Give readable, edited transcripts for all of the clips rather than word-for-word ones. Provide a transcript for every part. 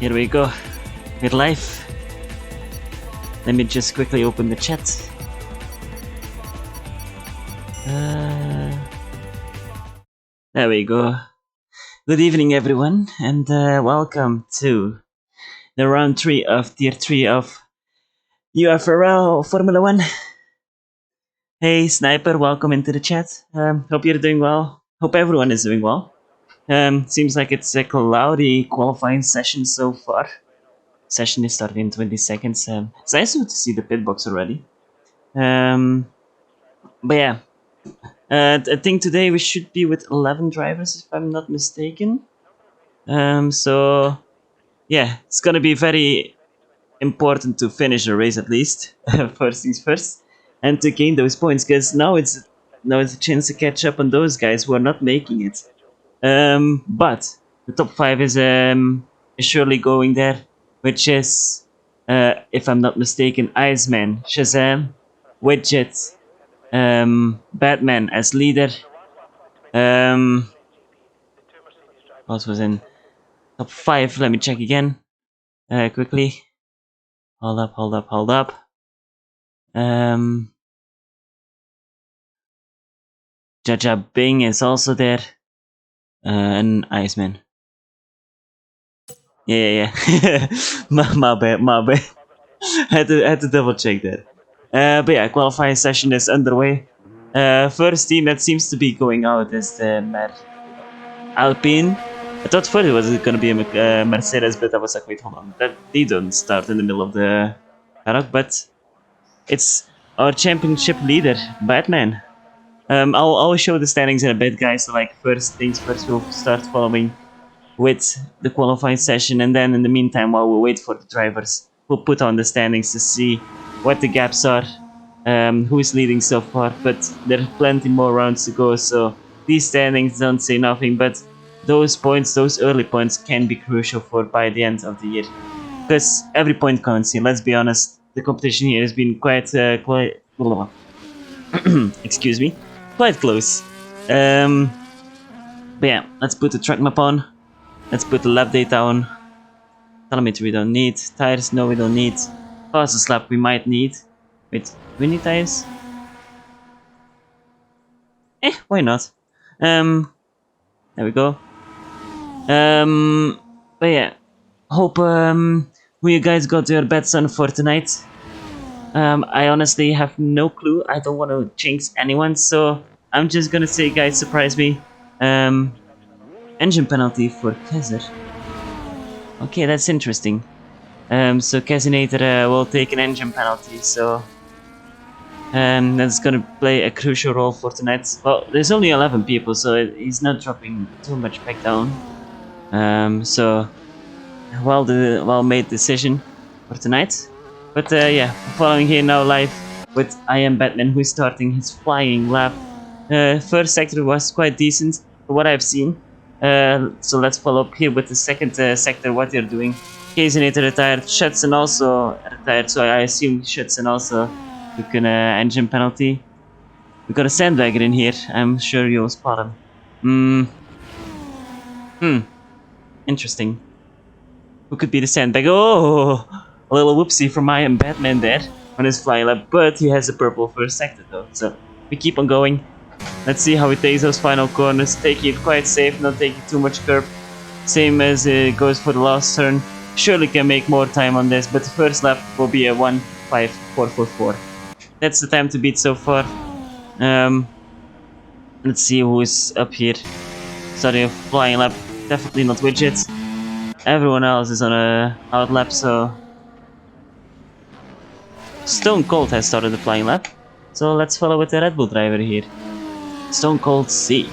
Here we go. We're live. Let me just quickly open the chat. There we go. Good evening, everyone, and welcome to the round 3 of Tier 3 of UFRL Formula 1. Hey, Sniper, welcome into the chat. Hope you're doing well. Hope everyone is doing well. Seems like it's a cloudy qualifying session so far. Session is starting in 20 seconds. It's nice to see the pit box already. But yeah, I think today we should be with 11 drivers, if I'm not mistaken. So yeah, it's gonna be very important to finish the race at least. First things first, and to gain those points, because now it's a chance to catch up on those guys who are not making it. But the top 5 is surely going there, which is, if I'm not mistaken, Iceman, Shazam, Widget, Batman as leader. What was in top 5? Let me check again, quickly. Hold up. Jaja Bing is also there, and Iceman. Yeah. my bad. had to double check that. But yeah, qualifying session is underway. First team that seems to be going out is the Alpine. I thought first it was going to be a Mercedes, but I was like, wait, hold on. That they don't start in the middle of the paddock, but it's our championship leader, Batman. I'll show the standings in a bit, guys. So like, first things first, we'll start following with the qualifying session, and then in the meantime, while we wait for the drivers, we'll put on the standings to see what the gaps are, who's leading so far. But there are plenty more rounds to go, so these standings don't say nothing, but those points, those early points, can be crucial for by the end of the year, because every point counts here. Let's be honest, the competition here has been quite excuse me, quite close. But yeah, let's put the track map on. Let's put the lap data on. Telemetry we don't need. Tires, no, we don't need. Fastest lap we might need. Wait, do we need tires? Why not? There we go. But yeah, hope who you guys got your bets on for tonight. I honestly have no clue. I don't want to jinx anyone, so I'm just gonna say, guys, surprise me. Engine penalty for Kaiser. Okay, that's interesting. So Casinator will take an engine penalty, so that's gonna play a crucial role for tonight. Well, there's only 11 people, so he's not dropping too much back down. So well made decision for tonight. But yeah, following here now live with I Am Batman, who's starting his flying lap. First sector was quite decent for what I've seen. So let's follow up here with the second sector, what they're doing. Casinator retired, Schutzen also retired, so I assume Schutzen also took an engine penalty. We got a sandbagger in here, I'm sure you'll spot him. Interesting. Who could be the sandbagger? Oh, a little whoopsie from I Am Batman there on his flying lap, but he has a purple first sector though, so we keep on going. Let's see how he takes those final corners. Take it quite safe, not taking too much curb. Same as it goes for the last turn. Surely can make more time on this, but the first lap will be a 1:5.444. That's the time to beat so far. Let's see who's up here. Starting a flying lap. Definitely not Widget. Everyone else is on a out lap, so Stone Cold has started the flying lap. So let's follow with the Red Bull driver here. Stone Cold C.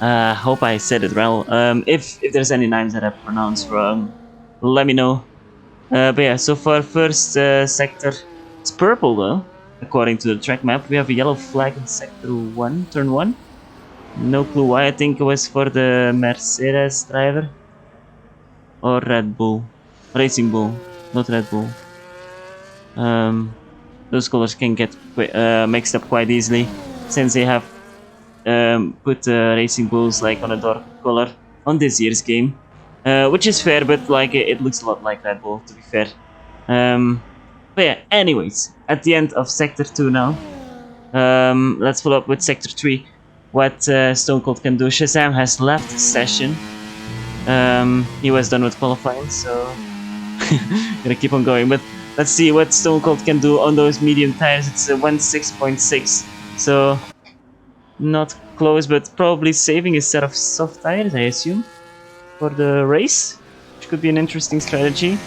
Hope I said it well. If there's any names that I pronounced wrong, let me know. But yeah, so far first sector, it's purple though, according to the track map. We have a yellow flag in sector 1, turn 1. No clue why. I think it was for the Mercedes driver or Red Bull, Racing Bull, not Red Bull. Those colors can get mixed up quite easily, since they have put Racing Bulls like on a dark color on this year's game. which is fair, but like it looks a lot like Red Bull, to be fair. But yeah, anyways, at the end of Sector 2 now. Let's follow up with Sector 3. What Stone Cold can do. Shazam has left the session. He was done with qualifying, so gonna keep on going. But let's see what Stone Cold can do on those medium tires. It's a 1.6.6, so not close, but probably saving a set of soft tires, I assume, for the race, which could be an interesting strategy.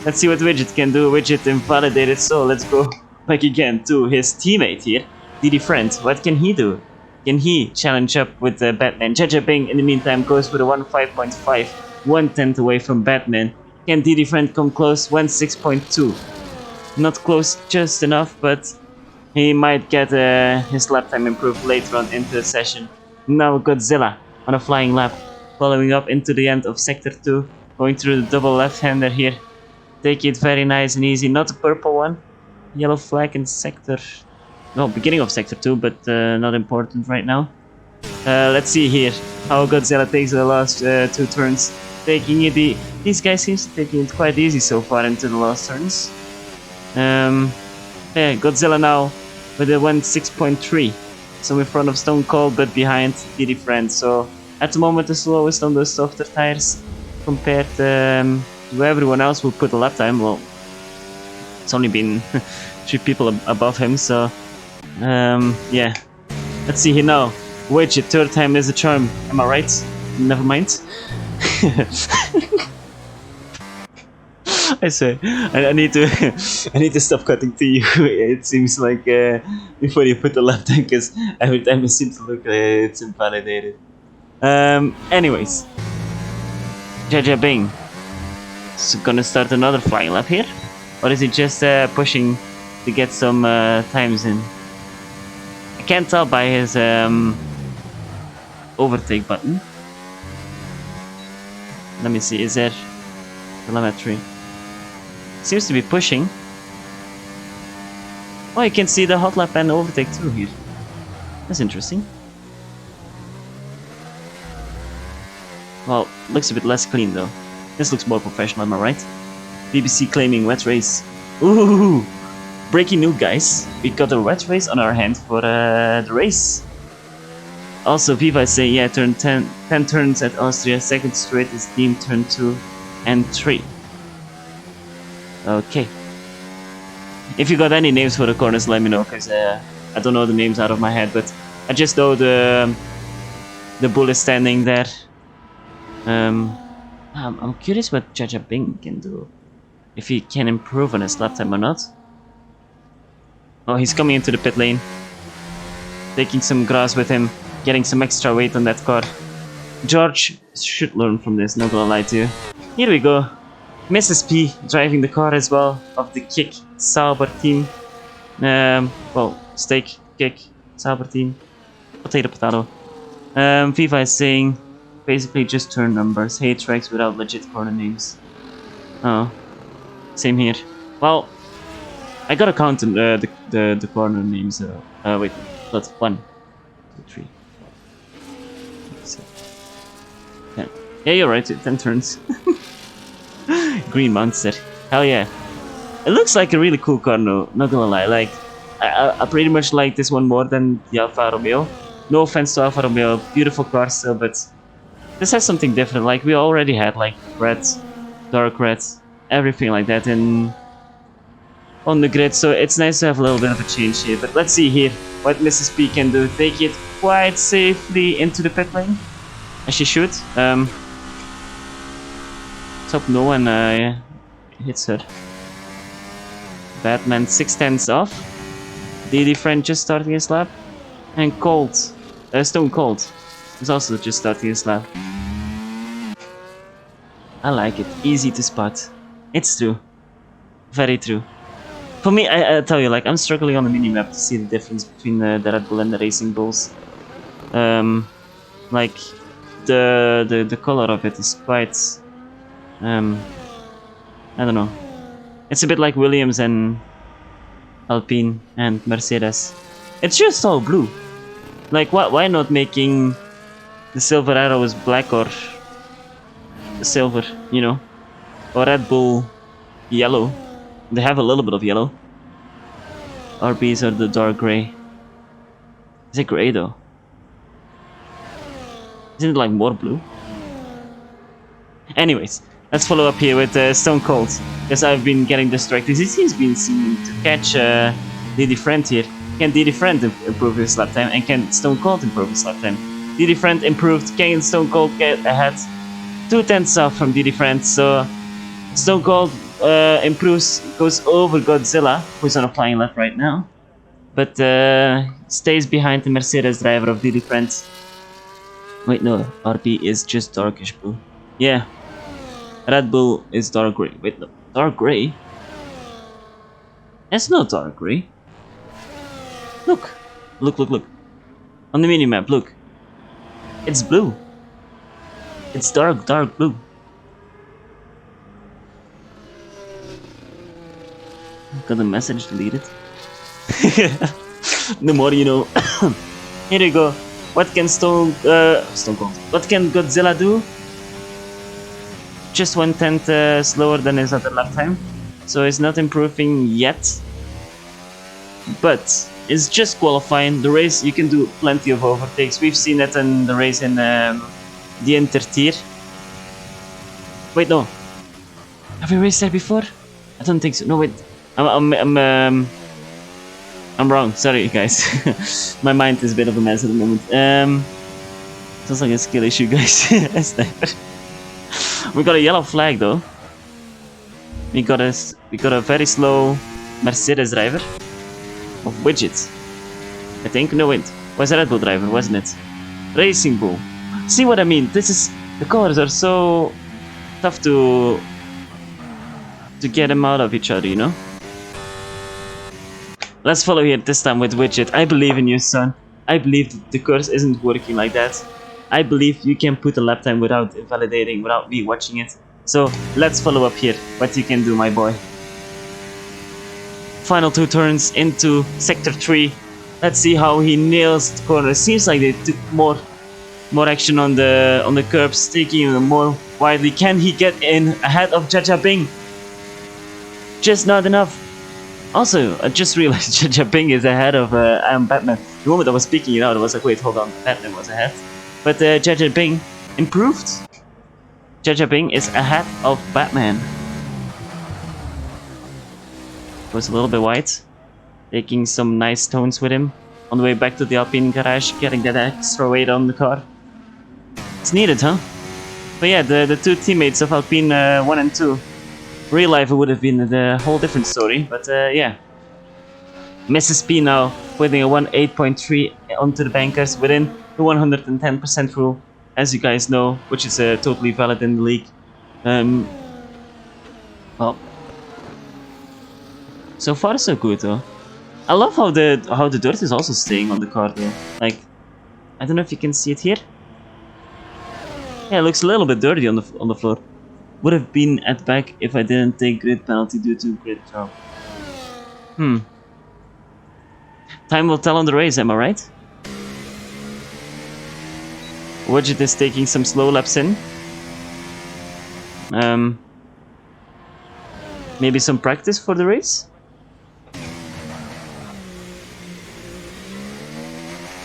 Let's see what Widget can do. Widget invalidated, so let's go back again to his teammate here, Didi Friend. What can he do? Can he challenge up with Batman? Jaja Bing, in the meantime, goes with a 1.5.5, 1/10 away from Batman. Can Didi Friend come close? 1.6.2. Not close just enough, but he might get his lap time improved later on into the session. Now Godzilla on a flying lap, following up into the end of Sector 2, going through the double left-hander here. Take it very nice and easy, not a purple one. Yellow flag in Sector... No, beginning of Sector 2, but not important right now. Let's see here how Godzilla takes the last 2 turns. Taking it... These guys seem to be taking it quite easy so far into the last turns. Yeah, Godzilla now with a 1.6.3. So in front of Stone Cold, but behind Didi Friend. So at the moment the slowest on those softer tires compared to everyone else who put a lap time. Well, it's only been 3 people above him, so yeah. Let's see here now. Widget, 3rd time is a charm. Am I right? Never mind. I say, I need to, I need to stop cutting to you. It seems like before you put the lap time, because every time it seems to look it's invalidated. Anyways, Jaja Bing is gonna start another flying lap here, or is he just pushing to get some times in? I can't tell by his overtake button. Let me see. Is there telemetry? Seems to be pushing. Oh, you can see the hot lap and overtake too here. That's interesting. Well, looks a bit less clean though. This looks more professional, am I right? BBC claiming wet race. Ooh! Breaking news, guys. We got a wet race on our hand for the race. Also, Viva is saying, yeah, turn 10 turns at Austria. 2nd straight is deemed turn 2 and 3. Okay. If you got any names for the corners, let me know, because I don't know the names out of my head, but I just know the bull is standing there. I'm curious what Jaja Bing can do. If he can improve on his lap time or not. Oh, he's coming into the pit lane. Taking some grass with him. Getting some extra weight on that car. George should learn from this, not gonna lie to you. Here we go. Mrs. P driving the car as well of the Kick Sauber team. Well, steak, kick, Sauber team. Potato, potato. FIFA is saying basically just turn numbers. Hate tracks without legit corner names. Oh, same here. Well, I gotta count the corner names. Wait, that's 1, 2, 3, 4, 5, 6, 10. Yeah, you're right. 10 turns. Green Monster. Hell yeah. It looks like a really cool car, no, not gonna lie. Like, I pretty much like this one more than the Alfa Romeo. No offense to Alfa Romeo, beautiful car still, but this has something different. Like, we already had like red, dark red, everything like that on the grid, so it's nice to have a little bit of a change here. But let's see here what Mrs. P can do. Take it quite safely into the pit lane, as she should. Let's hope no one hits her. Batman 6/10 off. Didi Friend just starting his lap. And Stone Cold is also just starting his lap. I like it. Easy to spot. It's true. Very true. For me, I tell you, like, I'm struggling on the minimap to see the difference between the Red Bull and the Racing Bulls. Like, the color of it is quite... I don't know. It's a bit like Williams and Alpine and Mercedes. It's just all blue. Like, why not making the Silver Arrows black or silver, you know, or Red Bull yellow. They have a little bit of yellow. RBs are the dark gray. Is it gray though? Isn't it like more blue? Anyways, let's follow up here with Stone Cold, because I've been getting distracted. He's been seeming to catch Didi Friend here. Can Didi Friend improve his lap time, and can Stone Cold improve his lap time? Didi Friend improved, can Stone Cold get ahead? 2/10 off from Didi Friend, so Stone Cold improves, goes over Godzilla, who's on a flying lap right now, but stays behind the Mercedes driver of Didi Friend. Wait, no, RB is just darkish blue. Yeah, Red Bull is dark gray. Wait, no, dark gray? It's not dark gray. Look, look, look, look. On the minimap, look. It's blue. It's dark, dark blue. Got the message deleted. The more you know. Here you go. What can Stone Cold? What can Godzilla do? Just 1/10 slower than his other lap time, so he's not improving yet. But it's just qualifying. The race, you can do plenty of overtakes. We've seen it in the race in the Intertier. Wait, no. Have we raced there before? I don't think so. No, wait. I'm wrong. Sorry, guys. My mind is a bit of a mess at the moment. Sounds like a skill issue, guys. We got a yellow flag though. We got a very slow Mercedes driver of Widget. I think. No, wait. Was a Red Bull driver, wasn't it? Racing Bull. See what I mean? The cars are so tough to get them out of each other, you know? Let's follow here this time with Widget. I believe in you, son. I believe the course isn't working like that. I believe you can put a lap time without invalidating, without me watching it. So let's follow up here what you can do, my boy. Final 2 turns into sector 3. Let's see how he nails the corner. Seems like they took more action on the curbs, taking them more widely. Can he get in ahead of Jaja Bing? Just not enough. Also, I just realized Jaja Bing is ahead of Batman. The moment I was speaking it out, I was like, wait, hold on, Batman was ahead. But Jaja Bing improved. Jaja Bing is ahead of Batman. Goes a little bit wide, taking some nice tones with him. On the way back to the Alpine garage, getting that extra weight on the car. It's needed, huh? But yeah, the two teammates of Alpine 1 and 2. Real life it would have been a whole different story, but yeah. Mrs. P now putting a 1.8.3 onto the bankers within the 110% rule, as you guys know, which is totally valid in the league. Well, so far so good though. I love how the dirt is also staying on the car though. Like, I don't know if you can see it here. Yeah, it looks a little bit dirty on the floor. Would have been at back if I didn't take grid penalty due to grid drop. Time will tell on the race, am I right? Widget is taking some slow laps in. Maybe some practice for the race?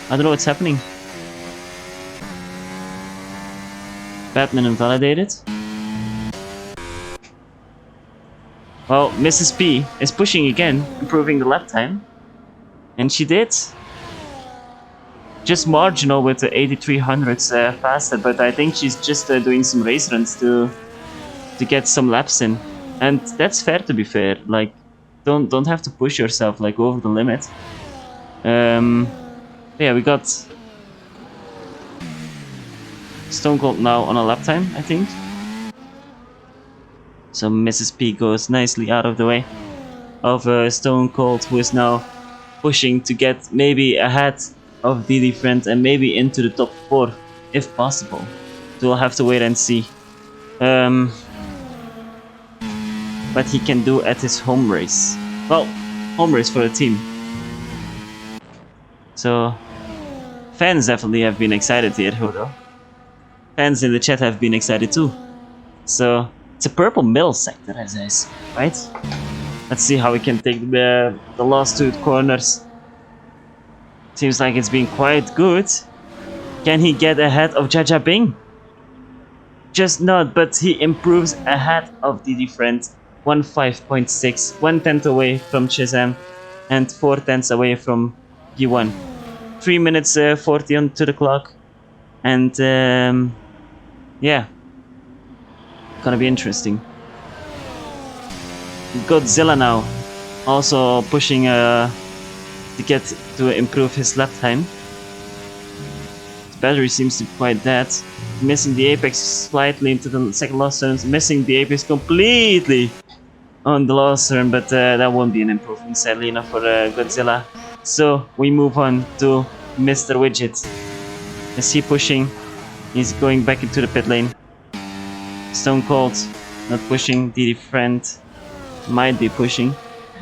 I don't know what's happening. Batman invalidated. Well, Mrs. P is pushing again, improving the lap time. And she did. Just marginal with the 8300s faster, but I think she's just doing some race runs to get some laps in. And that's fair, to be fair. Like, don't have to push yourself like over the limit. Yeah, we got Stone Cold now on a lap time, I think. So Mrs. P goes nicely out of the way of Stone Cold, who is now pushing to get maybe ahead of Didi Friend and maybe into the top 4, if possible. So we'll have to wait and see what he can do at his home race. Well, home race for the team. So fans definitely have been excited here, though. Fans in the chat have been excited too. So it's a purple middle sector, as I say, right? Let's see how we can take the last two corners. Seems like it's been quite good. Can he get ahead of Jaja Bing? Just not, but he improves ahead of the different 1.5.6, 1/10 away from Shazam, and 4/10 away from G1. 3 minutes 40 onto the clock, and yeah, gonna be interesting. Godzilla now, also pushing to get to improve his lap time. His battery seems to be quite dead. Missing the apex slightly into the second last turn, missing the apex completely on the last turn, but that won't be an improvement, sadly enough, for Godzilla. So we move on to Mr. Widget. Is he pushing? He's going back into the pit lane. Stone Cold not pushing. The friend might be pushing.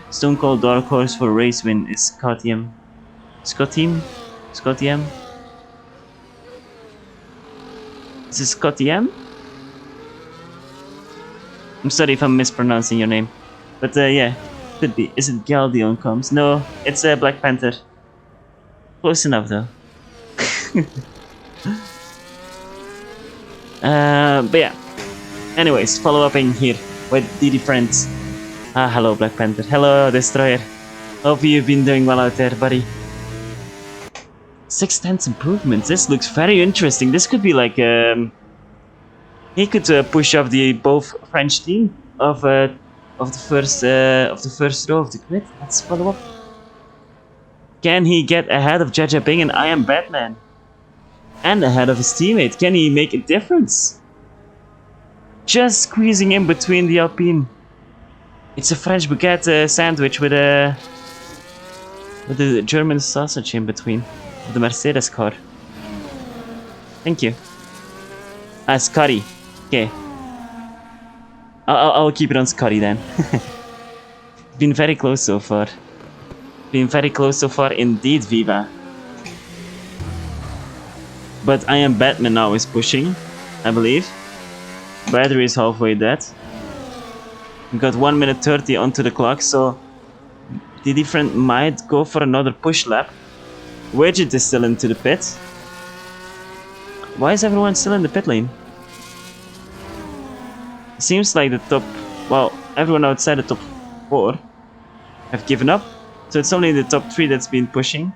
Stone Cold Dark Horse for race win is Scottium. Scottium? Scottium? Is it Scottium? I'm sorry if I'm mispronouncing your name. But yeah, could be. Is it Galdeon comes? No, it's Black Panther. Close enough though. But yeah. Anyways, follow-upping here with DD Friends. Hello Black Panther. Hello Destroyer. Hope you've been doing well out there, buddy. 6/10 improvements. This looks very interesting. This could be like he could push off the both French team of the first row of the grid. Let's follow up. Can he get ahead of Jaja Bing and I Am Batman? And ahead of his teammate? Can he make a difference? Just squeezing in between the Alpine. It's a French baguette sandwich with a German sausage in between. The Mercedes car. Thank you. Scotty. Okay. I'll keep it on Scotty then. Been very close so far. Been very close so far indeed, Viva. But I Am Batman now is pushing, I believe. Battery is halfway dead. We got 1 minute 30 onto the clock, so the different might go for another push lap. Widget is still into the pit. Why is everyone still in the pit lane? Seems like the top, well, everyone outside the top 4 have given up. So it's only the top 3 that's been pushing.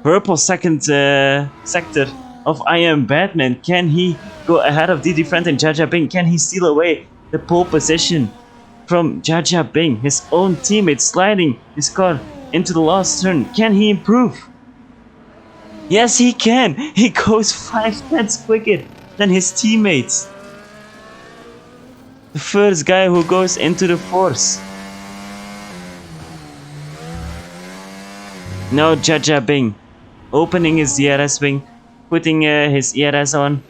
Purple second sector of I Am Batman. Can he go ahead of DD Friend and Jaja Bing? Can he steal away the pole position from Jaja Bing? His own teammate sliding his car into the last turn. Can he improve? Yes, he can. He goes 5/10 quicker than his teammates. The first guy who goes into the force. Now Jaja Bing opening his ERS wing, putting his ERS on.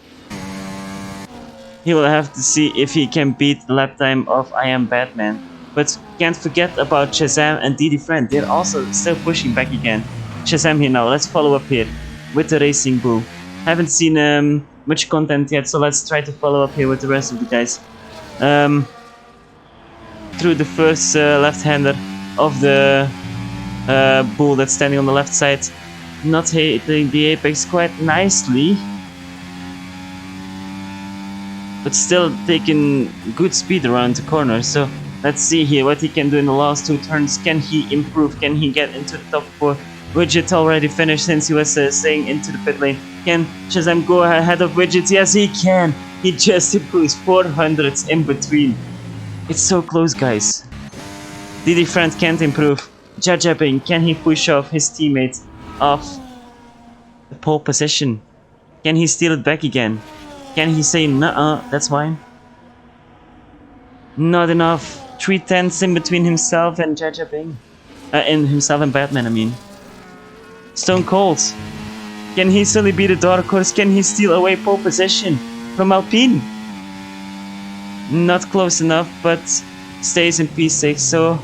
He will have to see if he can beat the lap time of I Am Batman. But can't forget about Shazam and DD Friend. They're also still pushing back again. Shazam here now. Let's follow up here with the Racing Bull. Haven't seen much content yet, so let's try to follow up here with the rest of the guys. Through the first left-hander of the bull that's standing on the left side. Not hitting the apex quite nicely. But still taking good speed around the corner. So let's see here what he can do in the last 2 turns. Can he improve? Can he get into the top 4? Widget already finished since he was staying into the pit lane. Can Shazam go ahead of Widget? Yes, he can. He just improves 400s in between. It's so close, guys. DD Friend can't improve. Jaja Bing, can he push off his teammate off the pole position? Can he steal it back again? Can he say, nuh-uh, that's mine? Not enough. 3/10 in between himself and Jaja Bing. In himself and Batman, I mean. Stone Cold. Can he still be the Dark Horse? Can he steal away pole position from Alpine? Not close enough, but stays in P6, so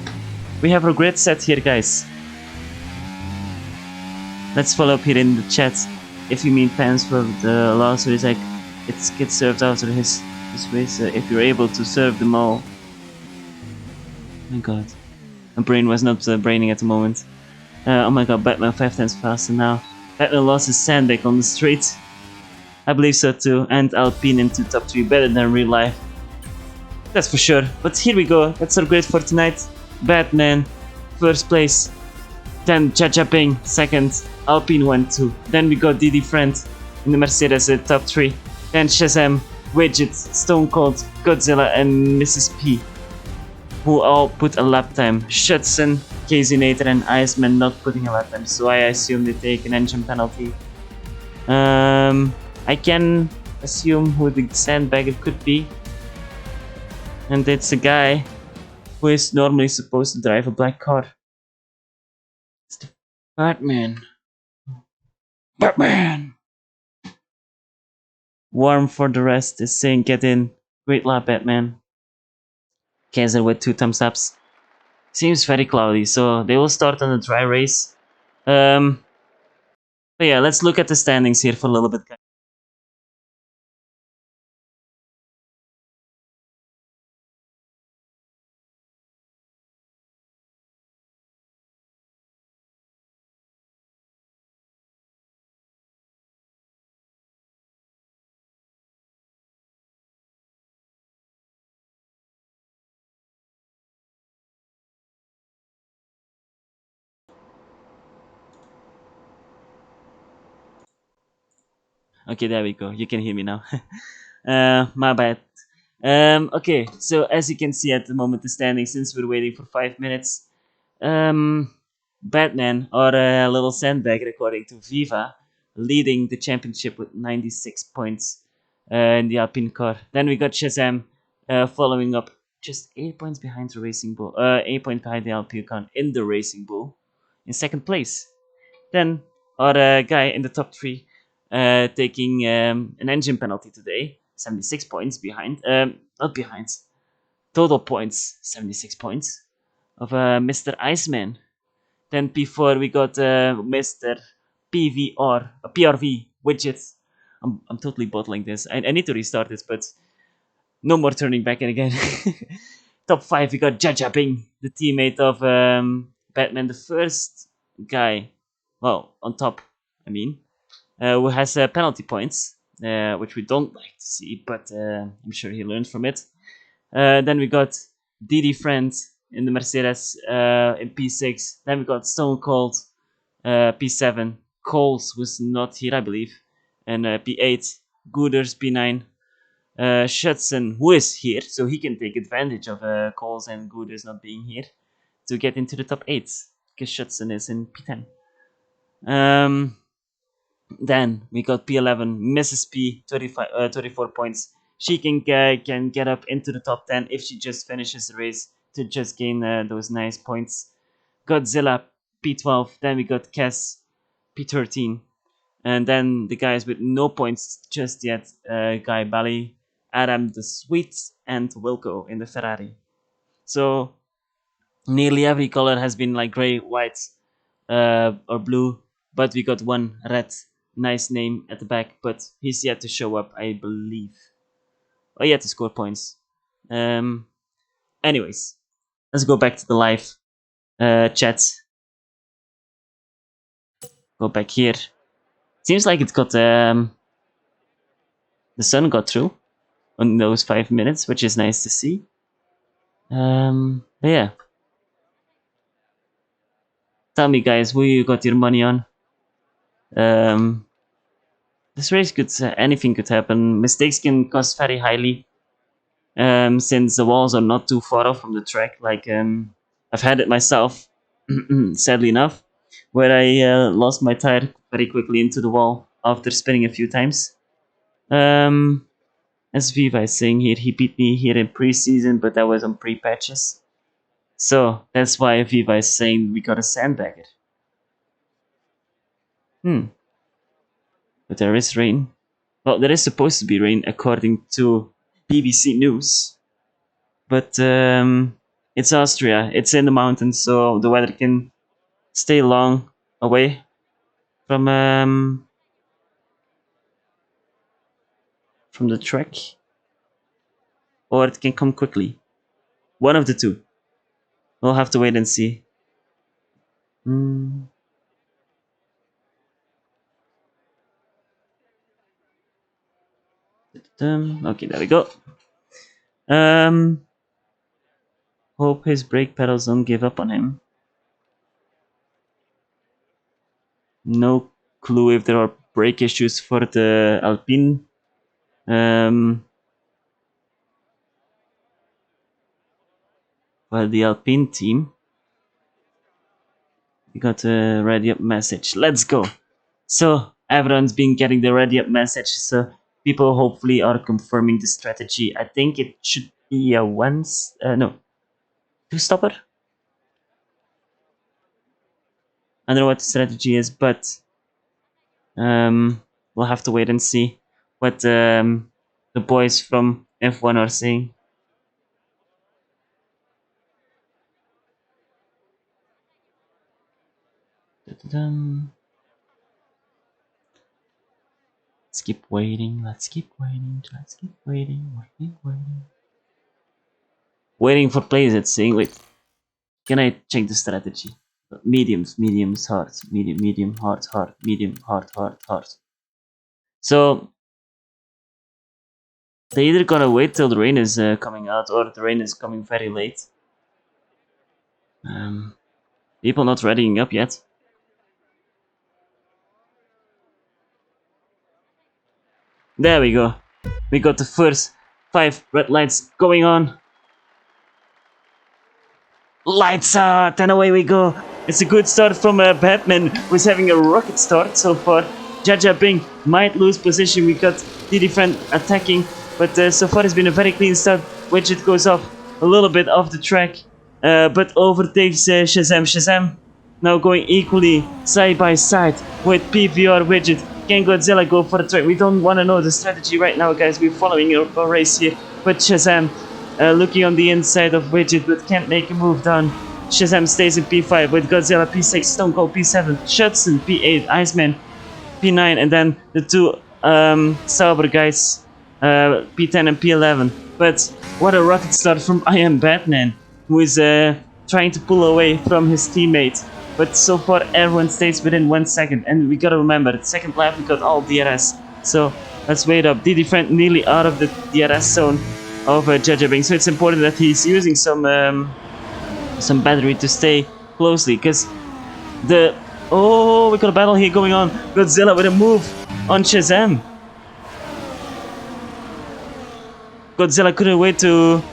we have a grid set here, guys. Let's follow up here in the chat if you mean fans for the last series. Like, it gets served out of his way. So if you're able to serve them all, oh my god, my brain was not braining at the moment. Oh my god, Batman 5 times faster now. Batman lost his sandbag on the street. I believe so too, and Alpine into top 3 better than real life. That's for sure. But here we go. That's our grade for tonight. Batman, first place. Then Jaja Ping, second. Alpine 1, 2. Then we got Didi Friend in the Mercedes at top 3. Then Shazam, Widget, Stone Cold, Godzilla, and Mrs. P, who all put a lap time. Shudson, Casey Nater, and Iceman not putting a lap time, so I assume they take an engine penalty. I can assume who the sandbagger could be. And it's a guy who is normally supposed to drive a black car. It's the Batman. Batman! Warm for the rest is saying get in. Great lap, Batman. Kaiser with 2 thumbs ups. Seems very cloudy, so they will start on a dry race. But yeah, let's look at the standings here for a little bit. Okay, there we go. You can hear me now. My bad. Okay, so as you can see at the moment, the standings, since we're waiting for 5 minutes, Batman, or a little sandbag, according to Viva, leading the championship with 96 points in the Alpine car. Then we got Shazam following up, just 8 points behind the Racing Bull, 8 points behind the Alpine car in the Racing Bull, in second place. Then our guy in the top 3 taking an engine penalty today, 76 points behind, not behind, total points, 76 points, of Mr. Iceman. Then P4 we got Mr. PVR, PRV widget. I'm totally bottling this. I need to restart this, but no more turning back in again. Top 5 we got Jaja Bing, the teammate of Batman, the first guy, well, on top, I mean, who has penalty points, which we don't like to see, but I'm sure he learned from it. Then we got Didi Friend in the Mercedes in P6. Then we got Stone Cold P7. Coles was not here, I believe, and P8. Gooders P9. Shudson, who is here, so he can take advantage of Coles and Gooders not being here to get into the top 8, because Shudson is in P10. Then we got P11, Mrs. P, 34 points. She can get up into the top 10 if she just finishes the race to just gain those nice points. Godzilla, P12. Then we got Cass, P13. And then the guys with no points just yet, Guy Bally, Adam the Sweet, and Wilco in the Ferrari. So nearly every color has been like gray, white, or blue, but we got one red, nice name at the back, but he's yet to show up, I believe. Or yet to score points. Anyways, let's go back to the live chat. Go back here. Seems like it's got the sun got through on those 5 minutes, which is nice to see. But yeah. Tell me, guys, who you got your money on? This race could anything could happen. Mistakes can cost very highly. Since the walls are not too far off from the track. Like I've had it myself, sadly enough, where I lost my tire very quickly into the wall after spinning a few times. As Viva is saying here, he beat me here in preseason, but that was on pre-patches. So that's why Viva is saying we got a sandbagger. But there is rain. Well, there is supposed to be rain according to BBC News. But it's Austria. It's in the mountains, so the weather can stay long away from from the track, or it can come quickly. One of the two. We'll have to wait and see. Okay, there we go. Hope his brake pedals don't give up on him. No clue if there are brake issues for the Alpine. Well, the Alpine team. We got a ready up message. Let's go. So everyone's been getting the ready up message. So people hopefully are confirming the strategy. I think it should be a two stopper. I don't know what the strategy is, but we'll have to wait and see what the boys from F1 are saying. Let's keep waiting. Let's keep waiting. Let's keep waiting. Waiting for players. It's saying, wait, can I check the strategy? Mediums, hard, medium, hard, medium, hard. So they either gotta wait till the rain is coming out, or the rain is coming very late. People not readying up yet. There we go. We got the first 5 red lights going on. Lights out, and away we go. It's a good start from Batman, who's having a rocket start so far. Jaja Bing might lose position. We got Didi Friend attacking, but so far it's been a very clean start. Widget goes off a little bit off the track, but overtakes Shazam. Shazam now going equally side by side with PVR Widget. Can Godzilla go for the track? We don't want to know the strategy right now, guys. We're following a race here, but Shazam looking on the inside of Widget, but can't make a move down. Shazam stays in P5 with Godzilla P6, Stone Cold P7, Shudson P8, Iceman P9, and then the two Sauber guys, P10 and P11. But what a rocket start from I Am Batman, who is trying to pull away from his teammate. But so far everyone stays within 1 second, and we gotta remember, the second lap we got all DRS. So let's wait up. Didi Friend nearly out of the DRS zone of Jaja Bing, so it's important that he's using some battery to stay closely, because we got a battle here going on. Godzilla with a move on Shazam. Godzilla couldn't wait to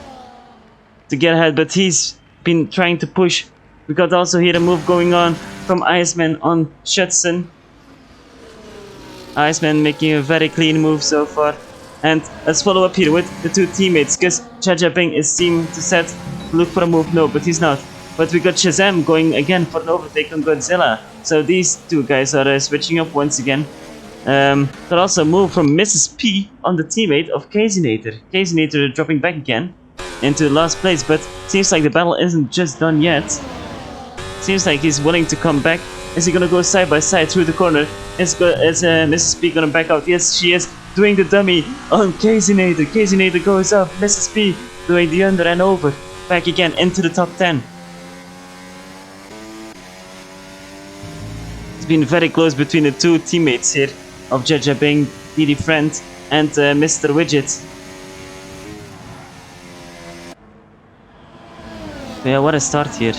get ahead, but he's been trying to push. We got also here a move going on from Iceman on Shudson. Iceman making a very clean move so far. And let's follow up here with the two teammates, because Jaja Bing is seeming to set look for a move. No, but he's not. But we got Shazam going again for an overtake on Godzilla. So these two guys are switching up once again. Got also a move from Mrs. P on the teammate of Casinator. Casinator dropping back again into last place, but seems like the battle isn't just done yet. Seems like he's willing to come back. Is he gonna go side by side through the corner? Is Mrs. P gonna back out? Yes, she is. Doing the dummy on Casinator. Casinator goes up. Mrs. P doing the under and over. Back again into the top 10. It's been very close between the two teammates here of Jaja Bing, Didi Friend, and Mr. Widget. Yeah, what a start here.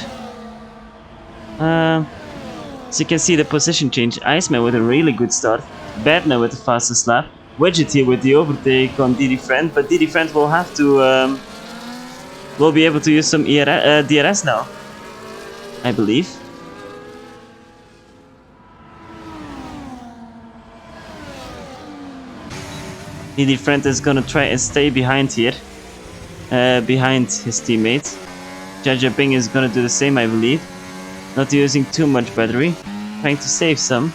So you can see the position change. Iceman with a really good start. Batman with the fastest lap. Widget here with the overtake on Didi Friend, but Didi Friend will have to will be able to use some DRS now, I believe. Didi Friend is gonna try and stay behind here, behind his teammate. Jaja Bing is gonna do the same, I believe. Not using too much battery, trying to save some.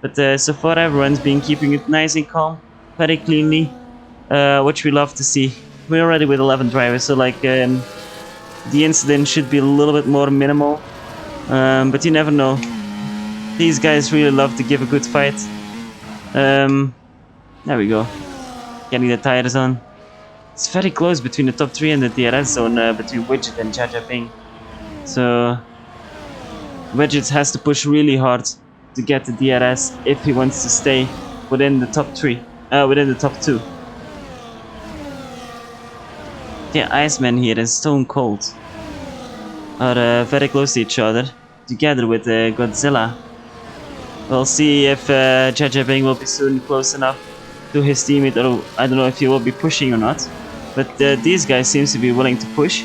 But so far everyone's been keeping it nice and calm, very cleanly, which we love to see. We're already with 11 drivers, so like the incident should be a little bit more minimal. But you never know. These guys really love to give a good fight. There we go. getting the tires on. It's very close between the top 3 and the DRS zone between Widget and Jaja Bing. So Widget has to push really hard to get the DRS if he wants to stay within the top 3, within the top 2. Yeah, Iceman here and Stone Cold are very close to each other, together with Godzilla. We'll see if Jaja Bing will be soon close enough to his teammate, or I don't know if he will be pushing or not. But these guys seems to be willing to push.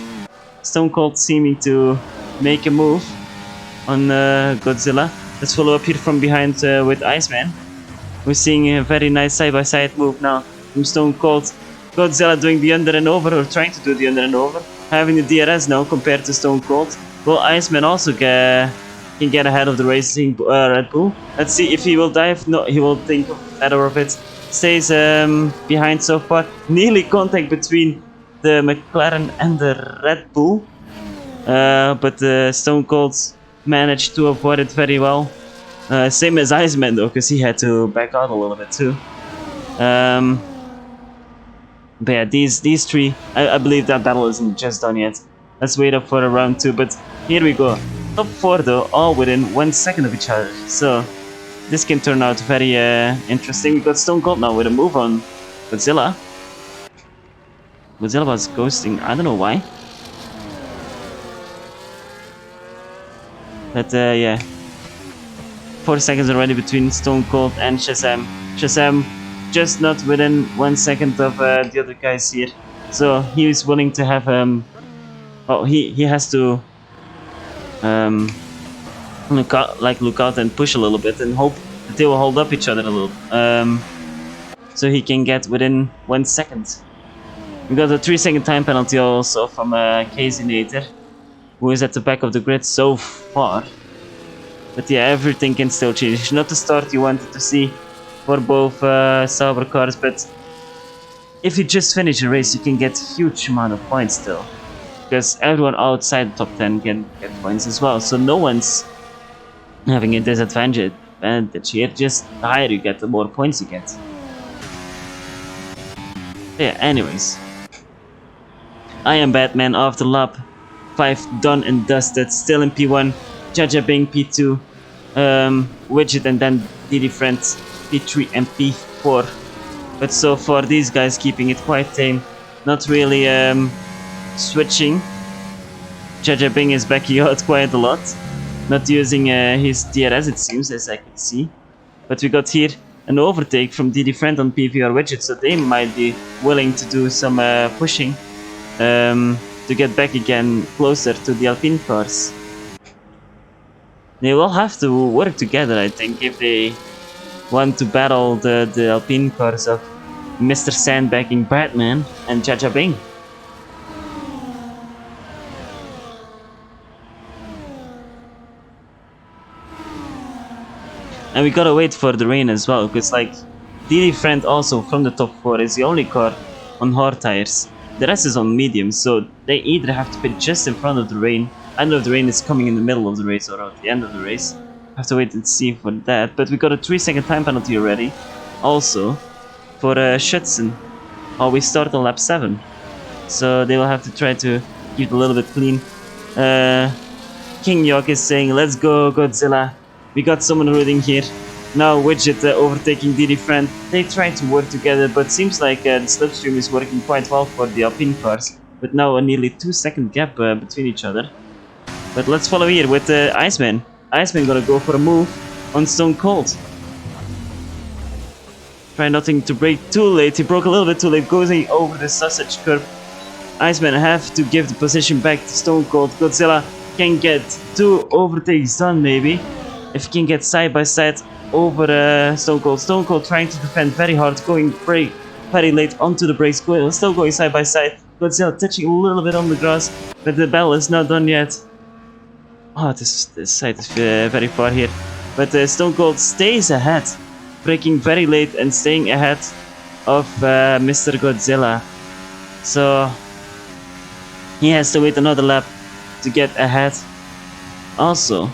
Stone Cold seeming to make a move on Godzilla. Let's follow up here from behind with Iceman. We're seeing a very nice side-by-side move now from Stone Cold. Godzilla doing the under and over, or trying to do the under and over. Having the DRS now compared to Stone Cold. Will Iceman also can get ahead of the racing Red Bull? Let's see if he will dive. No, he will think better of it. Stays behind so far. Nearly contact between the McLaren and the Red Bull. But Stone Cold managed to avoid it very well. Same as Iceman though, because he had to back out a little bit too. But yeah, these 3, I believe that battle isn't just done yet. Let's wait up for a round 2, but here we go. Top 4 though, all within 1 second of each other. So this can turn out very interesting. We got Stone Cold now with a move on Godzilla. Godzilla was ghosting, I don't know why. But yeah. 4 seconds already between Stone Cold and Shazam. Shazam just not within 1 second of the other guys here. So he is willing to have oh, he has to look out and push a little bit and hope that they will hold up each other a little. So he can get within 1 second. We got a 3-second time penalty also from Casey Nater, who is at the back of the grid so far. But yeah, everything can still change. It's not the start you wanted to see for both Sauber cars, but if you just finish a race, you can get a huge amount of points still. Because everyone outside the top 10 can get points as well. So no one's having a disadvantage here. Just the higher you get, the more points you get. Yeah, anyways. I am Batman after lap 5 done and dusted. Still in P1. Jaja Bing P2. Widget and then Diddy Friends P3 and P4. But so far these guys keeping it quite tame. Not really switching. Jaja Bing is backing out quite a lot. Not using his DRS it seems, as I can see. But we got here an overtake from Diddy Friend on PVR Widget, so they might be willing to do some pushing to get back again closer to the Alpine cars. They will have to work together, I think, if they want to battle the Alpine cars of Mr. Sandbagging Batman and Jaja Bing. And we gotta wait for the rain as well, because like Diddy Friend also from the top 4 is the only car on hard tires. The rest is on mediums, so they either have to pit just in front of the rain. I don't know if the rain is coming in the middle of the race or at the end of the race. Have to wait and see for that. But we got a 3-second time penalty already. Also for Schutzen. Oh, we start on lap 7. So they will have to try to keep it a little bit clean. King York is saying, let's go Godzilla. We got someone rooting here. Now Widget overtaking Diddy Friend. They try to work together, but seems like the slipstream is working quite well for the Alpine cars. But now a nearly 2-second gap between each other. But let's follow here with Iceman. Iceman gonna go for a move on Stone Cold. Try nothing to break too late. He broke a little bit too late, going over the sausage curve. Iceman have to give the position back to Stone Cold. Godzilla can get 2 overtakes done maybe. If he can get side by side over Stone Cold. Stone Cold trying to defend very hard, going very late onto the brakes, still going side by side. Godzilla touching a little bit on the grass, but the battle is not done yet. Oh, this side is very far here. But Stone Cold stays ahead, braking very late and staying ahead of Mr. Godzilla. So he has to wait another lap to get ahead. Also,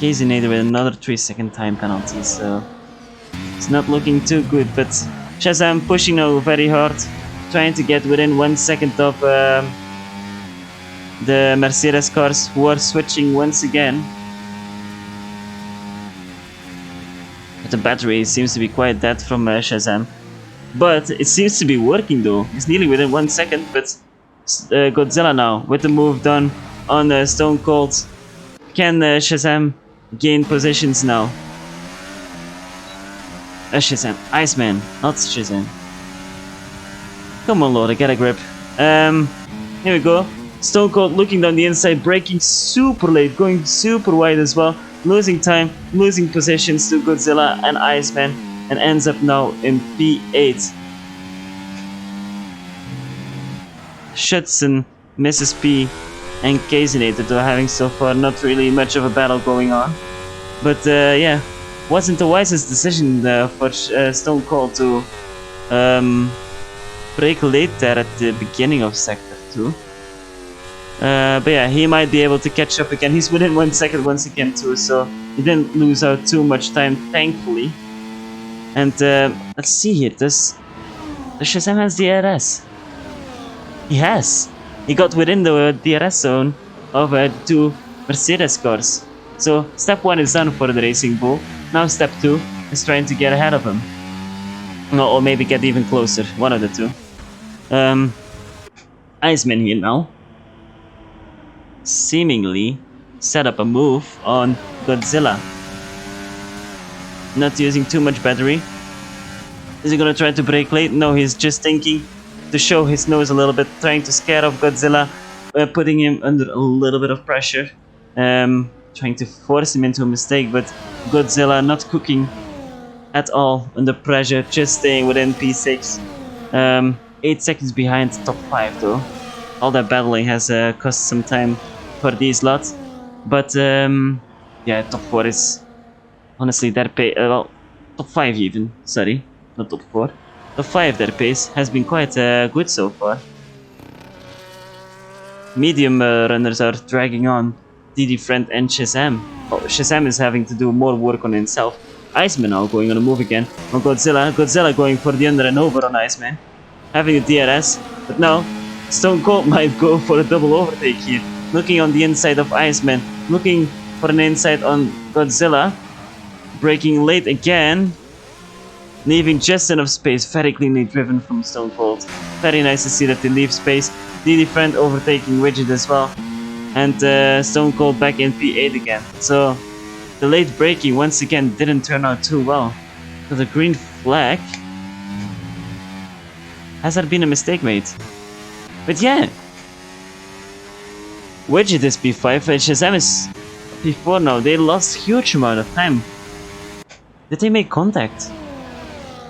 Casey Nader with another 3-second time penalty, so It's not looking too good, but Shazam pushing now very hard, trying to get within 1 second of the Mercedes cars, who are switching once again. But the battery seems to be quite dead from Shazam. But it seems to be working though. It's nearly within 1 second, but Godzilla now, with the move done on Stone Cold. Can Shazam gain positions now? Shazam. Iceman, not Shazam. Come on, Lord, get a grip. Here we go. Stone Cold looking down the inside, braking super late, going super wide as well. Losing time, losing positions to Godzilla and Iceman, and ends up now in P8. Schützen, Mrs. P, and Casinator are having so far not really much of a battle going on. But yeah, wasn't the wisest decision for Stone Cold to brake late there at the beginning of Sector 2. But yeah, he might be able to catch up again. He's within 1 second once again too, so he didn't lose out too much time, thankfully. And let's see here, does Shazam has DRS? He has! He got within the DRS zone of 2 Mercedes cars. So step 1 is done for the Racing Bull. Now step 2 is trying to get ahead of him. No, or maybe get even closer, one of the two. Iceman here now. Seemingly set up a move on Godzilla. Not using too much battery. Is he gonna try to brake late? No, he's just thinking to show his nose a little bit, trying to scare off Godzilla, putting him under a little bit of pressure, trying to force him into a mistake, but Godzilla not cooking at all under pressure, just staying within P6. 8 seconds behind top 5 though. All that battling has cost some time for these lots, but yeah, top 4 is honestly their pace. Well, top 5 even. Sorry, not top 4. Top 5 their pace has been quite good so far. Medium runners are dragging on DD Friend and Shazam. Oh, Shazam is having to do more work on himself. Iceman now going on a move again on Godzilla. Godzilla going for the under and over on Iceman, having a DRS, but now Stone Cold might go for a double overtake here. Looking on the inside of Iceman, looking for an inside on Godzilla. Braking late again, leaving just enough space. Very cleanly driven from Stone Cold. Very nice to see that they leave space. DD Friend overtaking Widget as well. And Stone Cold back in P8 again. So the late braking once again didn't turn out too well. So the green flag. Has there been a mistake made? But yeah, Widget is P5 and Shazam is P4 now. They lost huge amount of time. Did they make contact?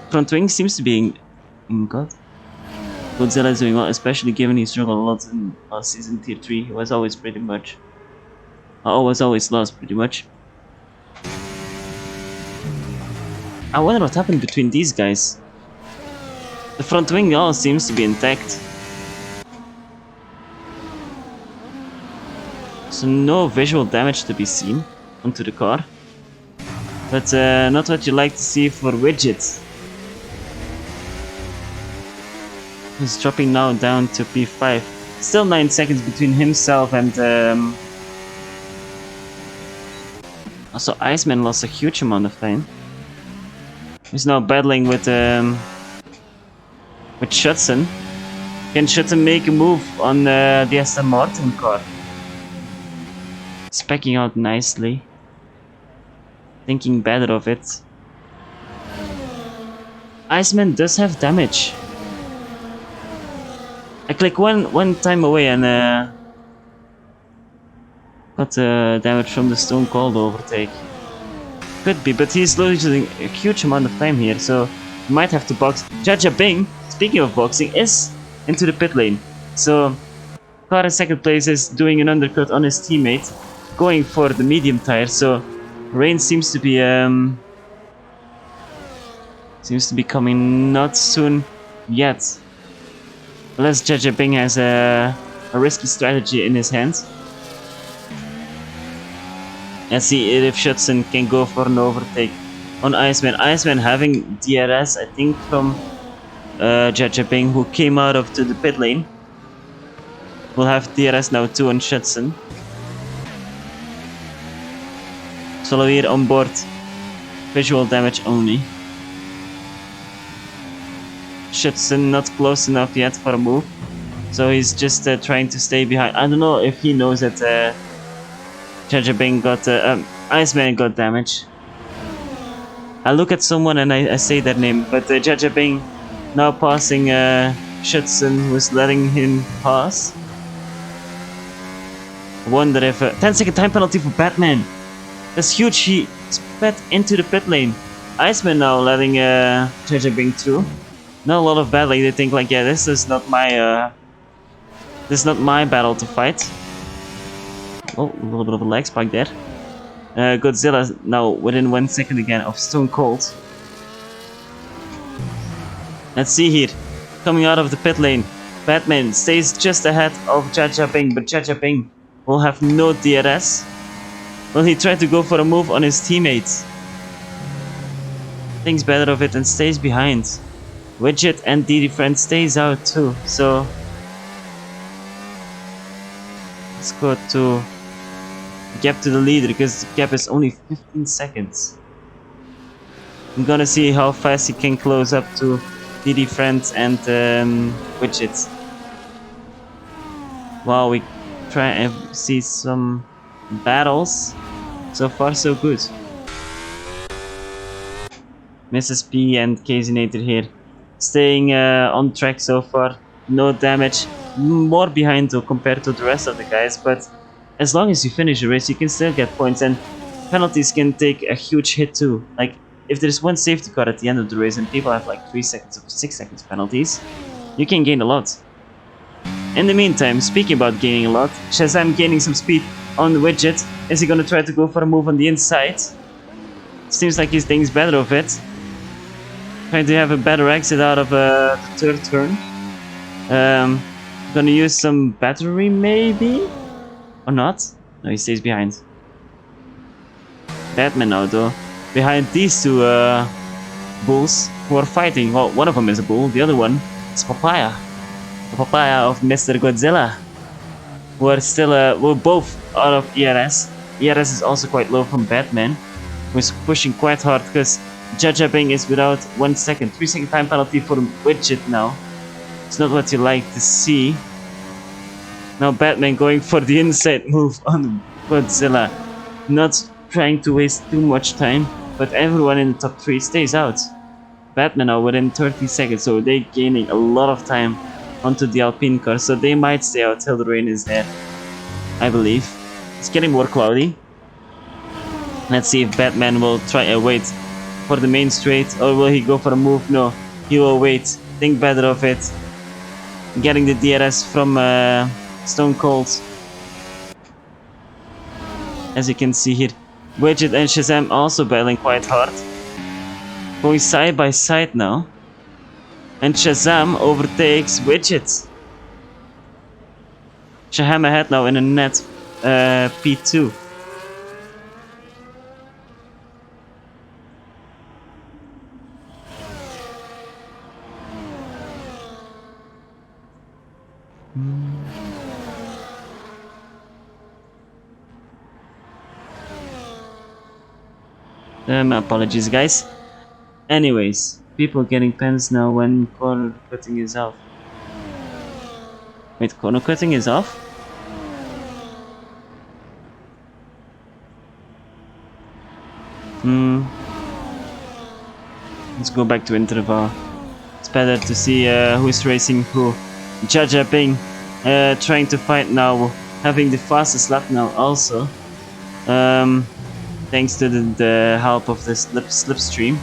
Front wing seems to be in God. Godzilla is doing well, especially given he struggled a lot in last season tier 3. He was always pretty much... was always lost pretty much. I wonder what happened between these guys. The front wing all seems to be intact. So no visual damage to be seen onto the car. But not what you like to see for Widget. He's dropping now down to P5. Still 9 seconds between himself and... Also Iceman lost a huge amount of time. He's now battling with Schützen. Can Schützen make a move on the Aston Martin car? Specking out nicely. Thinking better of it. Iceman does have damage. I click one time away and got damage from the Stone Cold overtake. Could be, but he's losing a huge amount of time here, so he might have to box. Jaja Bing, speaking of boxing, is into the pit lane. So car in second place is doing an undercut on his teammate, going for the medium tire. So rain seems to be coming not soon yet. Unless Jaja Bing has a risky strategy in his hands. Let's see if Schützen can go for an overtake on Iceman. Iceman having DRS, I think, from Jajabing, who came out of to the pit lane. We'll have DRS now too on Shutson. Solo here on board. Visual damage only. Shutson not close enough yet for a move. So he's just trying to stay behind. I don't know if he knows that Jajabing got... Iceman got damage. I look at someone and I say that name. But Jajabing now passing Shutson, who's letting him pass. I wonder if... 10-second time penalty for Batman. That's huge. He sped into the pit lane. Iceman now letting Jajabing through. Not a lot of battling. They think like, yeah, this is not my battle to fight. Oh, a little bit of a leg spike there. Godzilla now within 1 second again of Stone Cold. Let's see here. Coming out of the pit lane. Batman stays just ahead of Jajabing, but Jajabing will have no DRS. Will he try to go for a move on his teammates? Thinks better of it and stays behind. Widget and DD Friend stays out too, so let's go to gap to the leader because the gap is only 15 seconds. I'm gonna see how fast he can close up to DD Friend and Widget. Wow, we try and see some battles. So far so good. Mrs. P and Casinator here. Staying on track so far, no damage, more behind though compared to the rest of the guys, but as long as you finish the race you can still get points, and penalties can take a huge hit too. Like if there's one safety car at the end of the race and people have like 3 seconds or 6 seconds penalties, you can gain a lot. In the meantime, speaking about gaining a lot, Shazam gaining some speed on the Widget. Is he gonna try to go for a move on the inside? Seems like he thinks better of it. Trying to have a better exit out of the third turn. Gonna use some battery maybe? Or not? No, he stays behind. Batman now though. Behind these two bulls who are fighting. Well, one of them is a bull, the other one is Papaya. The Papaya of Mr. Godzilla. Who are still, we're both out of ERS. ERS is also quite low from Batman, who's pushing quite hard because Jajabing is without 1 second. 3 second time penalty for Widget now. It's not what you like to see. Now Batman going for the inside move on Godzilla. Not trying to waste too much time, but everyone in the top 3 stays out. Batman now within 30 seconds, so they're gaining a lot of time onto the Alpine car, so they might stay out till the rain is there, I believe. It's getting more cloudy. Let's see if Batman will try and wait for the main straight, or will he go for a move? No, he will wait. Think better of it. Getting the DRS from Stone Cold. As you can see here, Widget and Shazam also battling quite hard. Going side by side now. And Shazam overtakes Widget. Shazam ahead now in a net P2. Apologies guys. Anyways, people getting pens now when corner cutting is off. Wait, corner cutting is off? Let's go back to interval. It's better to see who's racing who. Jajabing trying to fight now, having the fastest lap now also. Thanks to the help of the slipstream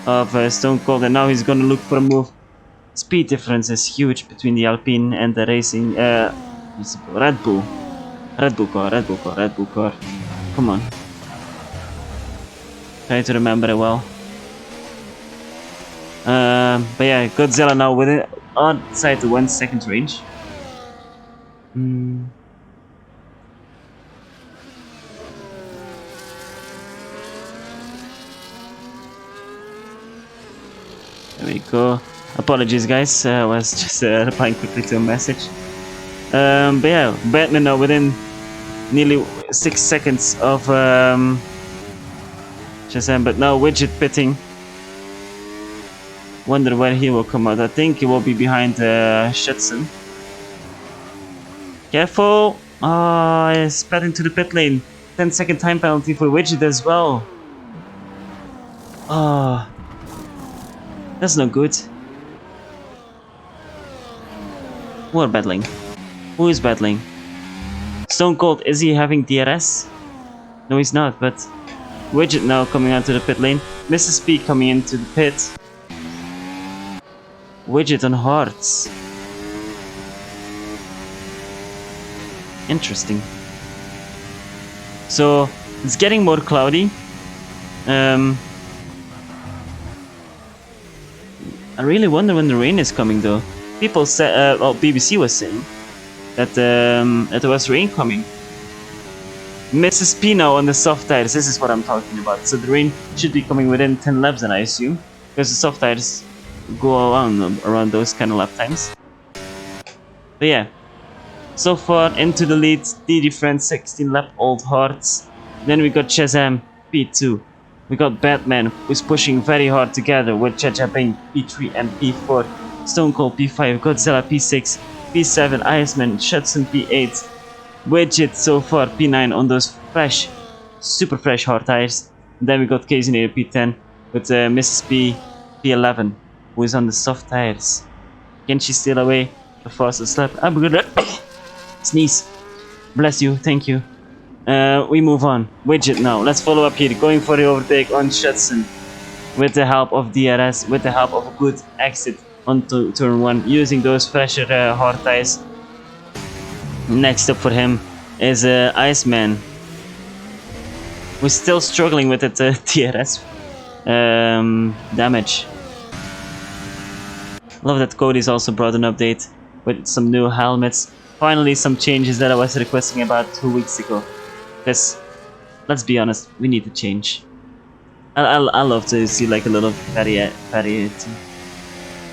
of Stone Cold, and now he's gonna look for a move. Speed difference is huge between the Alpine and the racing Red Bull car. Come on. Try to remember it well. But yeah, Godzilla now within outside the 1 second range. There we go. Apologies, guys. I was just replying quickly to a message. But yeah, Batman now within nearly 6 seconds of Shazam, but now Widget pitting. Wonder where he will come out. I think he will be behind Shetson. Careful! Ah, he's sped into the pit lane. 10-second time penalty for Widget as well. Ah, that's not good. Who are battling? Who is battling? Stone Cold, is he having DRS? No, he's not, but Widget now coming onto the pit lane. Mrs. P coming into the pit. Widget on hearts. Interesting. So it's getting more cloudy. I really wonder when the rain is coming though. People said, well, BBC was saying that there was rain coming. Mrs. P now on the soft tires. This is what I'm talking about. So the rain should be coming within 10 laps, then I assume, because the soft tires go around those kind of lap times. But yeah, so far into the lead, DD Friend 16 lap Old Hearts. Then we got Shazam P2. We got Batman who's pushing very hard together with Jaja Bing P3 and P4. Stone Cold P5, Godzilla P6, P7, Iceman, Shutson P8. Widget so far P9 on those fresh, super fresh hard tires. And then we got Casey near P10 with Mrs. P P11 who is on the soft tires. Can she steal away the fastest lap? I'm gonna sneeze. Bless you, thank you. We move on. Widget now. Let's follow up here. Going for the overtake on Shutson with the help of DRS, with the help of a good exit onto turn 1, using those fresher hard tires. Next up for him is Iceman, who's still struggling with that DRS damage. Love that Cody's also brought an update with some new helmets. Finally, some changes that I was requesting about 2 weeks ago. Because, let's be honest, we need to change. I love to see like a little variety.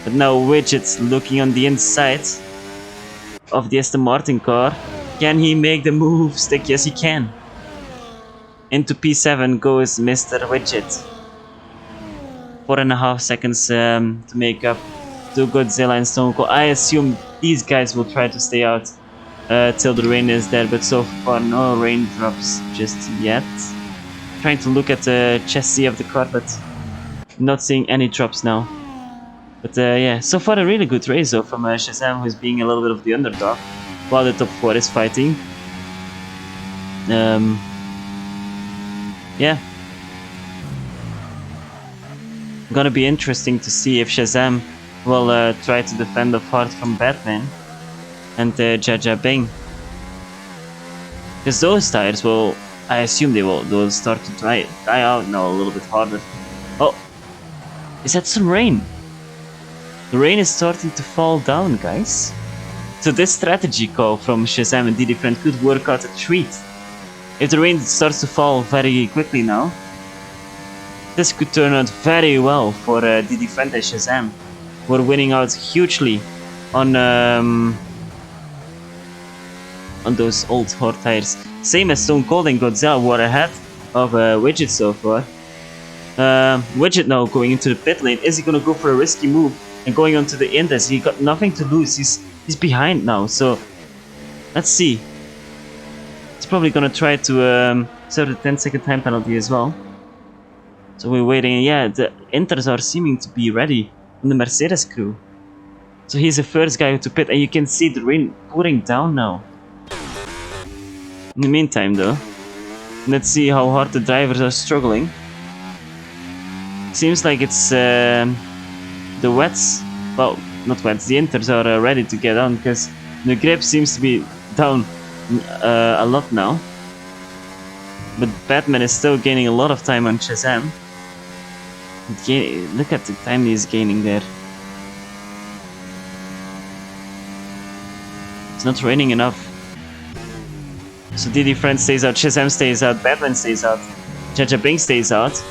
But now Widget's looking on the inside of the Aston Martin car. Can he make the move stick? Yes, he can. Into P7 goes Mr. Widget. 4.5 seconds to make up to Godzilla and Stone Cold. I assume these guys will try to stay out till the rain is there, but so far no raindrops just yet. Trying to look at the chassis of the car, but not seeing any drops now. But yeah, so far a really good race though from Shazam, who's being a little bit of the underdog, while the top 4 is fighting. Yeah. Gonna be interesting to see if Shazam will try to defend the part from Batman and Jaja Bing. Because those tires will, I assume they'll start to dry out now a little bit harder. Oh, is that some rain? The rain is starting to fall down, guys. So this strategy call from Shazam and DD Friend could work out a treat. If the rain starts to fall very quickly now, this could turn out very well for DD Friend and Shazam. We're winning out hugely on those old hard tires. Same as Stone Cold and Godzilla were ahead of Widget so far. Widget now going into the pit lane. Is he gonna go for a risky move and going onto the index? He got nothing to lose. He's behind now. So let's see. He's probably gonna try to serve the 10-second time penalty as well. So we're waiting. Yeah, the Inters are seeming to be ready on the Mercedes crew. So he's the first guy to pit, and you can see the rain pouring down now. In the meantime though, let's see how hard the drivers are struggling. Seems like it's the wets, well, not wets, the Inters are ready to get on, because the grip seems to be down a lot now. But Batman is still gaining a lot of time on Shazam. Look at the time he's gaining there. It's not raining enough. So DD Friend stays out, Shazam stays out, Batman stays out, Jaja Bing stays out.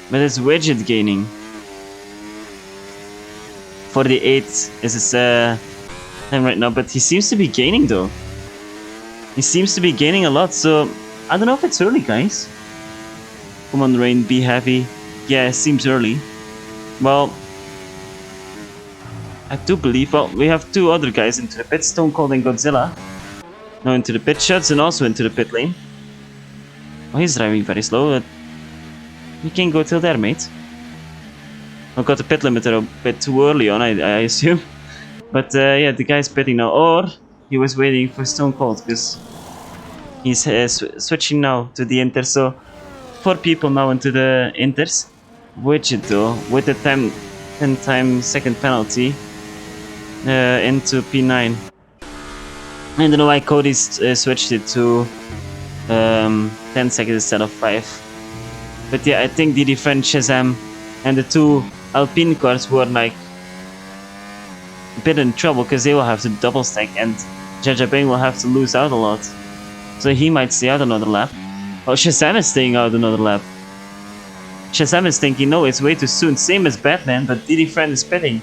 But it's Widget gaining. 48 is his time right now, but he seems to be gaining though. He seems to be gaining a lot, so I don't know if it's early, guys. Come on, Rain, be happy. Yeah, it seems early. Well, I do believe, well, we have two other guys into the pit, Stone Cold and Godzilla. Now into the pit shots and also into the pit lane. Oh, he's driving very slow. You can go till there, mate. I got the pit limiter a bit too early on, I assume. But yeah, the guy's pitting now. Or he was waiting for Stone Cold because he's switching now to the Inter. So 4 people now into the Inters. Widget though, with the 10 second penalty into P9. I don't know why Cody switched it to 10 seconds instead of 5. But yeah, I think the different Shazam and the 2 Alpine cars were like a bit in trouble because they will have to double stack and Jaja Bing will have to lose out a lot. So he might stay out another lap. Oh, Shazam is staying out another lap. Shazam is thinking, no, it's way too soon. Same as Batman, but Didi Friend is pitting.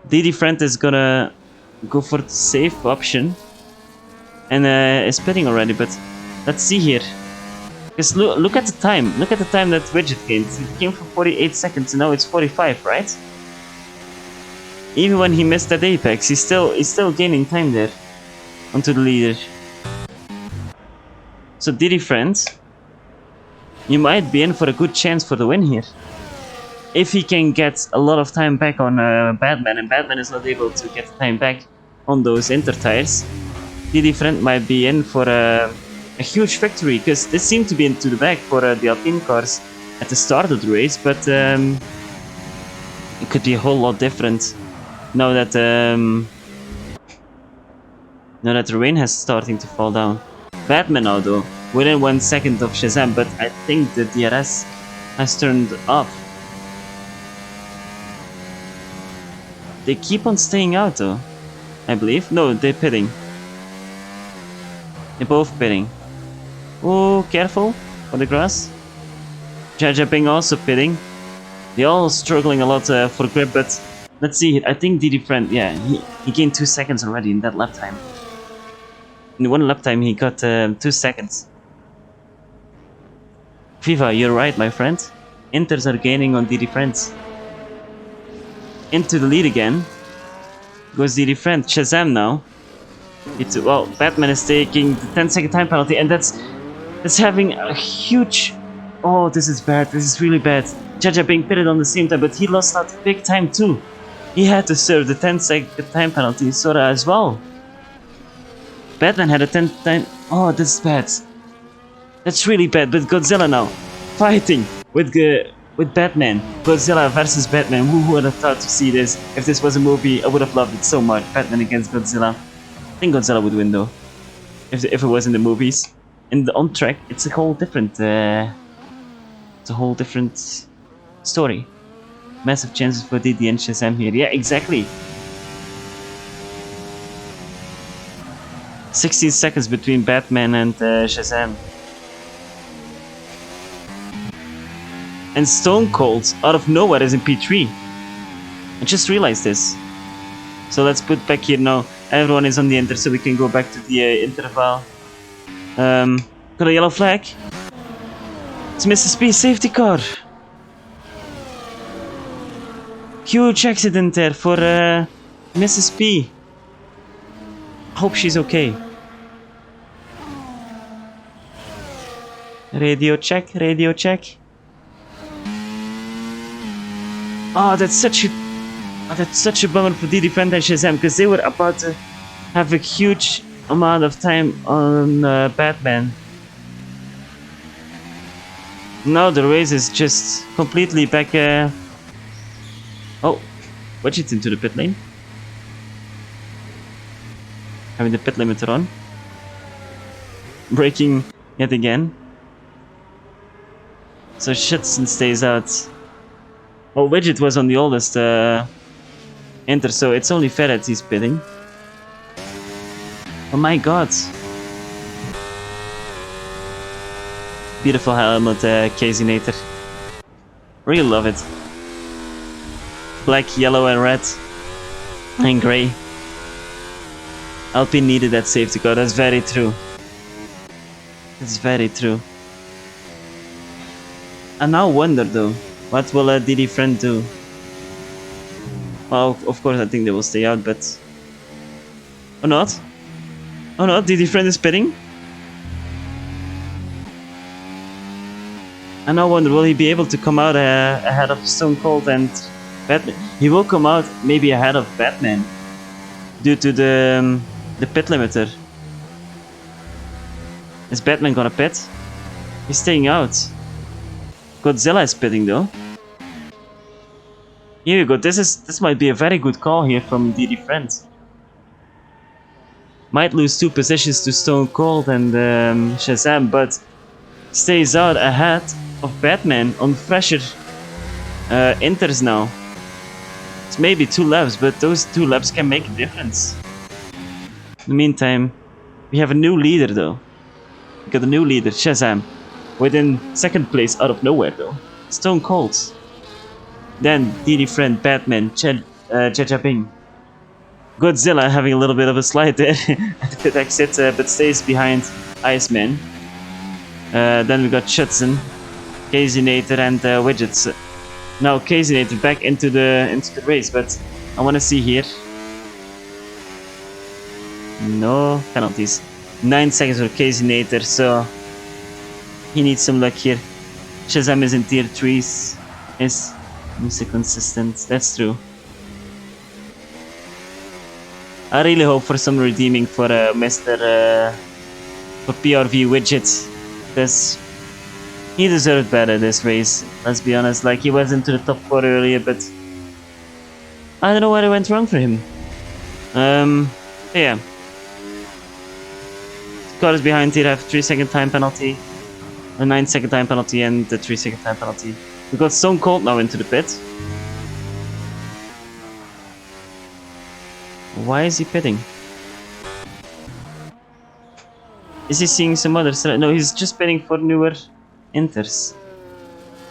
Didi Friend is gonna go for the safe option. And is pitting already, but let's see here. Because look at the time. Look at the time that Widget gained. It came from 48 seconds and now it's 45, right? Even when he missed that apex, he's still gaining time there. Onto the leader. So Didi Friend, you might be in for a good chance for the win here. If he can get a lot of time back on Batman, and Batman is not able to get time back on those Inter tires, Didi Friend might be in for a huge victory, because this seemed to be into the back for the Alpine cars at the start of the race, but it could be a whole lot different now that the rain has starting to fall down. Batman now though, within 1 second of Shazam, but I think the DRS has turned off. They keep on staying out though, I believe. No, they're pitting. They're both pitting. Oh, careful for the grass. Jaja Bing also pitting. They're all struggling a lot for grip, but let's see. I think Didi Friend, yeah, he gained 2 seconds already in that lap time. In 1 lap time, he got 2 seconds. Viva, you're right, my friend. Inters are gaining on Didi Friends. Into the lead again goes Didi Friend. Shazam now. Well, Batman is taking the 10-second time penalty, and that's having a huge. Oh, this is bad. This is really bad. Jaja Bing pitted on the same time, but he lost out big time too. He had to serve the 10-second time penalty, Sora as well. Batman had a 10 time. Oh, this is bad. That's really bad. But Godzilla now fighting with Batman. Godzilla versus Batman. Who would have thought to see this? If this was a movie, I would have loved it so much. Batman against Godzilla. I think Godzilla would win though. If it was in the movies. On track, it's a whole different. It's a whole different story. Massive chances for Didi and Shazam here. Yeah, exactly. 16 seconds between Batman and Shazam. And Stone Cold, out of nowhere, is in P3. I just realized this. So let's put back here now. Everyone is on the Inter, so we can go back to the interval. Got a yellow flag. It's Mrs. P safety car. Huge accident there for Mrs. P. Hope she's okay. Radio check, radio check. Oh, that's such a bummer for Didi Friend and Shazam, because they were about to have a huge amount of time on Batman. Now the race is just completely back. Oh, watch it into the pit lane. Having the pit limiter on. Braking yet again. So Shitson stays out. Oh, Widget was on the oldest Inter, so it's only fair that he's pitting. Oh my god. Beautiful helmet, Casey Nater. Really love it. black, yellow, and red, and gray. Alpine needed that safety car. That's very true. That's very true. I now wonder though, what will DD friend do? Well, of course I think they will stay out, but or not? Oh no, DD friend is pitting. I now wonder, will he be able to come out ahead of Stone Cold and Batman? He will come out maybe ahead of Batman due to the pit limiter. Is Batman gonna pit? He's staying out. Godzilla is pitting though. Here you go. This might be a very good call here from DD Friend. Might lose 2 positions to Stone Cold and Shazam, but stays out ahead of Batman on fresher inters now. It's maybe 2 laps, but those 2 laps can make a difference. In the meantime, we have a new leader though. We got a new leader, Shazam, within 2nd place out of nowhere though. Stone Cold. Then DD Friend, Batman, Jajabing. Godzilla having a little bit of a slide there at the pit exit, but stays behind Iceman. Then we got Shutson, Casinator, and Widgets. Now Casinator back into the race, but I want to see here. No penalties. 9 seconds for Casinator, so he needs some luck here. Shazam is in tier 3s. Is Mr. Consistent. That's true. I really hope for some redeeming for Mr. For PRV Widget, because he deserved better this race. Let's be honest. Like, he was into the top 4 earlier, but I don't know what went wrong for him. Yeah. Cars behind here have 3-second time penalty, a 9-second time penalty, and the 3-second time penalty. We got Stone Cold now into the pit. Why is he pitting? Is he seeing some other stuff? No, he's just pitting for newer inters.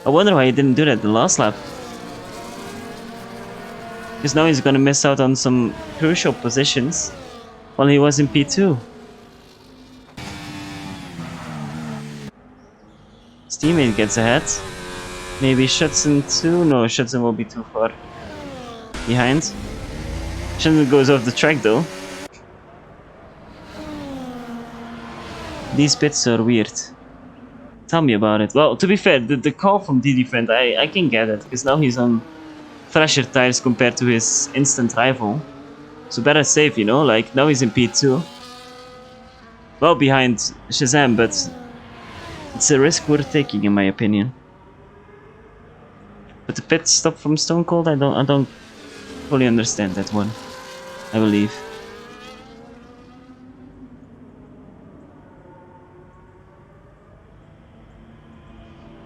I wonder why he didn't do that the last lap. Because now he's gonna miss out on some crucial positions while he was in P2. His teammate gets ahead. Maybe Shutson too? No, Shutson will be too far behind. Shutson goes off the track though. These pits are weird. Tell me about it. Well, to be fair, the call from DD Friend, I can get it, because now he's on fresher tires compared to his instant rival. So better safe, you know, like now he's in P2. Well behind Shazam, but it's a risk worth taking in my opinion. But the pit stop from Stone Cold, I don't fully understand that one, I believe.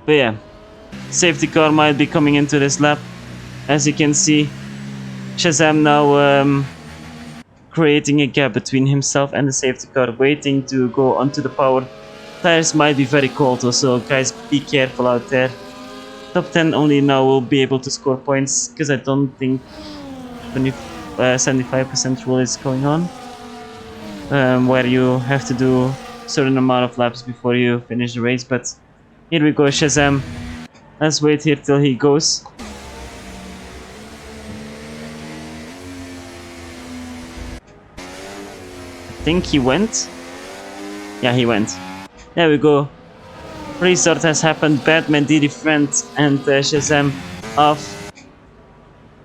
But yeah, safety car might be coming into this lap. As you can see, Shazam now creating a gap between himself and the safety car, waiting to go onto the power. Tires might be very cold also, guys, be careful out there. Top 10 only now will be able to score points, because I don't think 75% rule is going on, where you have to do a certain amount of laps before you finish the race. But here we go, Shazam. Let's wait here till he goes. I think he went. Yeah, he went. There we go. Restart has happened. Batman, DD Friend, and Shazam off.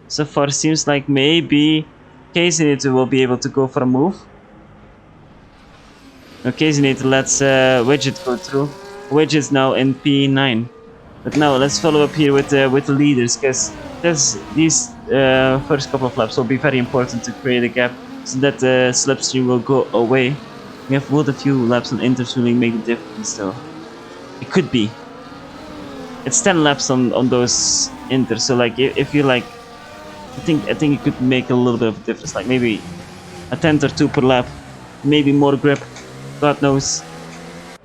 So far, seems like maybe Casinator will be able to go for a move. Okay, Casinator lets Widget go through. Widget's now in P9. But now let's follow up here with the leaders, because these first couple of laps will be very important to create a gap, so that the slipstream will go away. We have a few laps on inters really make a difference though. It could be. It's 10 laps on those inters, so like if you like, I think it could make a little bit of a difference, like maybe a tenth or two per lap, maybe more grip, God knows.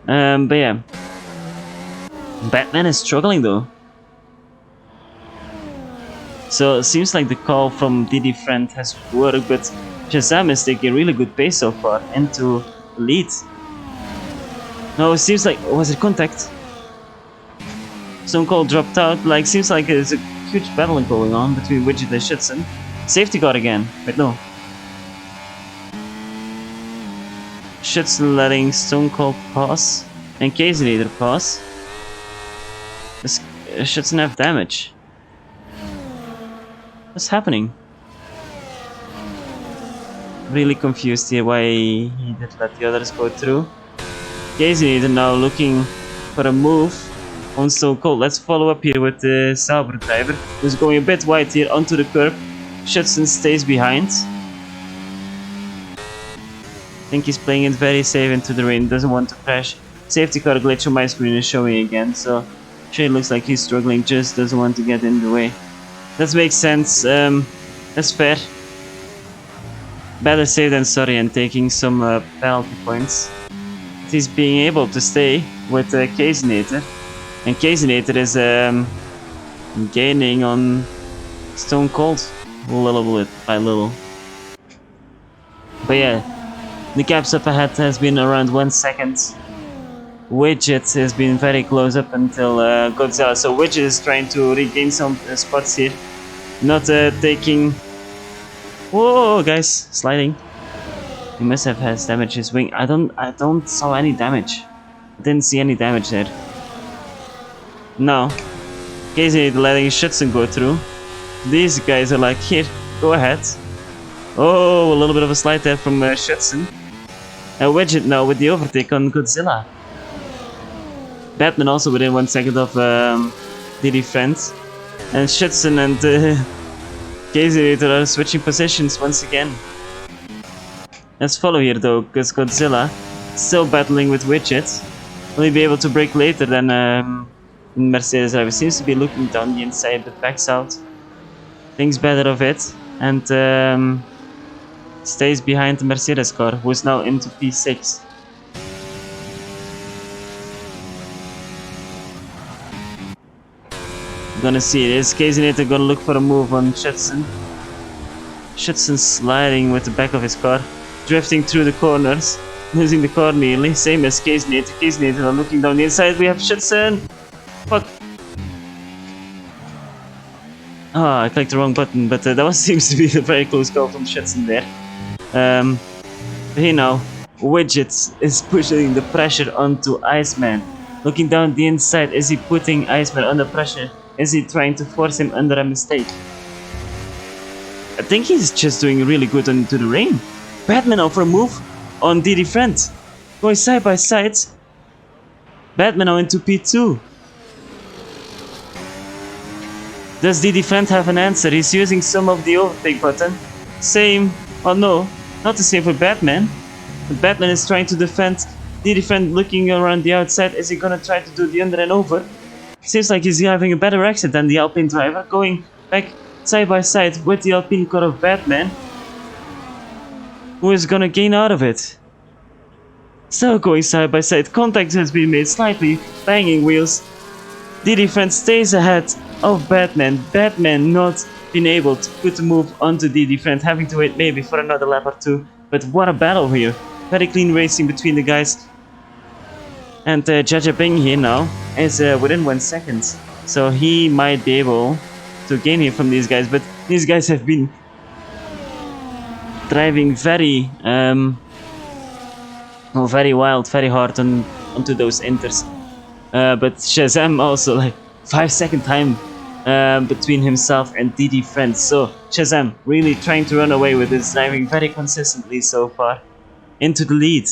But yeah, Batman is struggling though. So it seems like the call from Didi Friend has worked, but Shazam is taking really good pace so far into the lead. No, it seems like, was it contact? Stone Cold dropped out, like, seems like there's a huge battle going on between Widget and Schützen. Safety car again, but no. Schützen letting Stone Cold pass, and Casey later pass. Does Schützen have damage? What's happening? Really confused here why he did let the others go through. Casey now looking for a move on Stone Cold. Let's follow up here with the Sauber driver, who's going a bit wide here onto the curb. Schützen stays behind. I think he's playing it very safe into the rain, doesn't want to crash. Safety car glitch on my screen is showing again, so sure it looks like he's struggling, just doesn't want to get in the way. That makes sense, that's fair. Better safe than sorry and taking some penalty points. But he's being able to stay with Casinator. And Casinator is gaining on Stone Cold a little bit by little. But yeah, the gaps up ahead has been around 1 second. Widget has been very close up until Godzilla. So Widget is trying to regain some spots here. Not taking... Whoa, guys, sliding. He must have has damaged his wing. I don't saw any damage. I didn't see any damage there. No. Casey letting Schützen go through. These guys are like, here, go ahead. Oh, a little bit of a slide there from Schützen. And Widget now with the overtake on Godzilla. Batman also within 1 second of the defense. And Schützen and Casey are switching positions once again. Let's follow here though, because Godzilla still battling with Widget. Will he be able to break later than Mercedes driver? Seems to be looking down the inside but backs out. Thinks better of it and stays behind the Mercedes car, who is now into P6. Gonna see it. Is Casinator gonna look for a move on Schützen? Schützen sliding with the back of his car, drifting through the corners, losing the car nearly. Same as Casinator. Casinator looking down the inside. We have Schützen. Fuck. Ah, I clicked the wrong button, but that was seems to be a very close call from Schützen there. Hey now, Widget is pushing the pressure onto Iceman. Looking down the inside, is he putting Iceman under pressure? Is he trying to force him under a mistake? I think he's just doing really good into the rain. Batman now for a move on Didi Friend. Going side by side. Batman now into P2. Does Didi Friend have an answer? He's using some of the overtake button. Same, oh no, not the same for Batman. But Batman is trying to defend. Didi Friend looking around the outside. Is he gonna try to do the under and over? Seems like he's having a better exit than the Alpine driver, going back side by side with the Alpine car of Batman, who is gonna gain out of it. Still going side by side, contact has been made, slightly banging wheels. Didi Friend stays ahead of Batman. Batman not being able to put the move onto Didi Friend, having to wait maybe for another lap or two. But what a battle here. Very clean racing between the guys. And Jaja Bing here now is within 1 second. So he might be able to gain here from these guys. But these guys have been driving very very wild, very hard onto those inters. But Shazam also like 5-second time between himself and Didi Friend. So Shazam really trying to run away with his driving very consistently so far into the lead.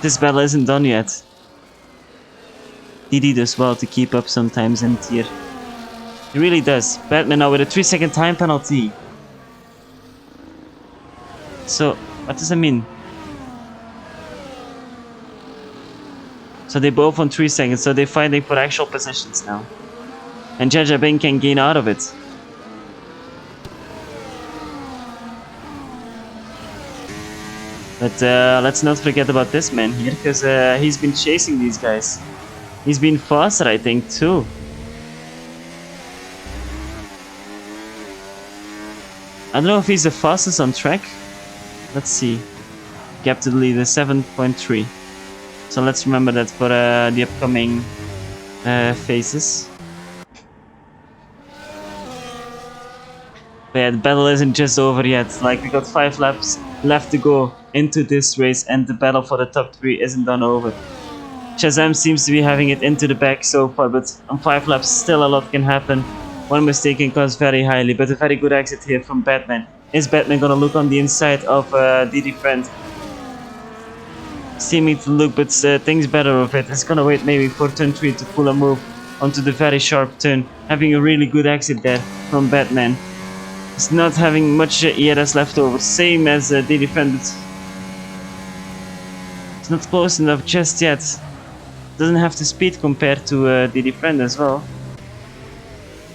This battle isn't done yet. Didi does well to keep up sometimes in tier. He really does. Batman now with a 3-second time penalty. So, what does that mean? So they both on 3 seconds, so they're fighting for actual positions now. And Jaja Bing can gain out of it. But let's not forget about this man here, because he's been chasing these guys. He's been faster, I think, too. I don't know if he's the fastest on track. Let's see. Gap to the lead is 7.3. So let's remember that for the upcoming phases. But yeah, the battle isn't just over yet. Like, we got 5 laps left to go into this race, and the battle for the top 3 isn't done over. Shazam seems to be having it into the back so far, but on 5 laps still a lot can happen. One mistake can cost very highly, but a very good exit here from Batman. Is Batman gonna look on the inside of DD Friend? Seeming to look, but thinks better of it. It's gonna wait maybe for turn 3 to pull a move onto the very sharp turn. Having a really good exit there from Batman. It's not having much ERS left over, same as DD Friend. It's not close enough just yet. Doesn't have the speed compared to DD Friend as well.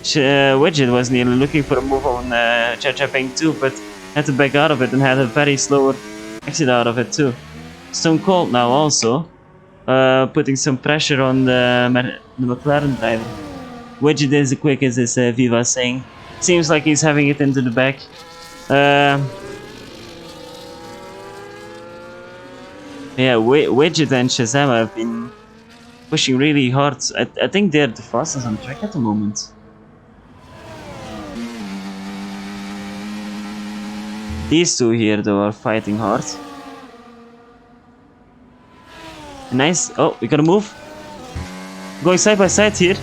Widget was nearly looking for a move on Chachapeng too, but had to back out of it and had a very slower exit out of it too. Stone Cold now also, putting some pressure on the McLaren driver. Widget is the quickest, as Viva saying. Seems like he's having it into the back. Yeah, Widget and Shazam have been pushing really hard. I think they're the fastest on track at the moment. These two here though are fighting hard. Nice. Oh, we gotta move. Going side by side here.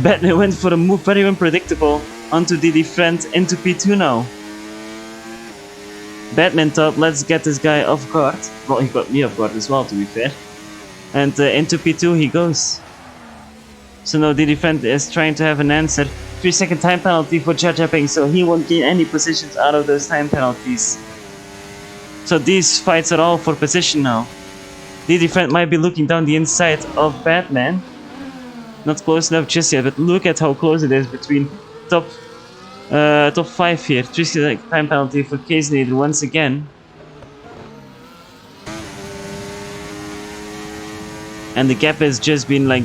Batman went for a move, very unpredictable. Onto DD Friend, into P2 now. Batman thought, let's get this guy off guard. Well, he got me off guard as well, to be fair. And into P2 he goes. So now DD Friend is trying to have an answer. 3-second time penalty for Jajaping, so he won't gain any positions out of those time penalties. So these fights are all for position now. DD Friend might be looking down the inside of Batman. Not close enough just yet, but look at how close it is between top 5 here. 3-second time penalty for Case Nader once again. And the gap has just been like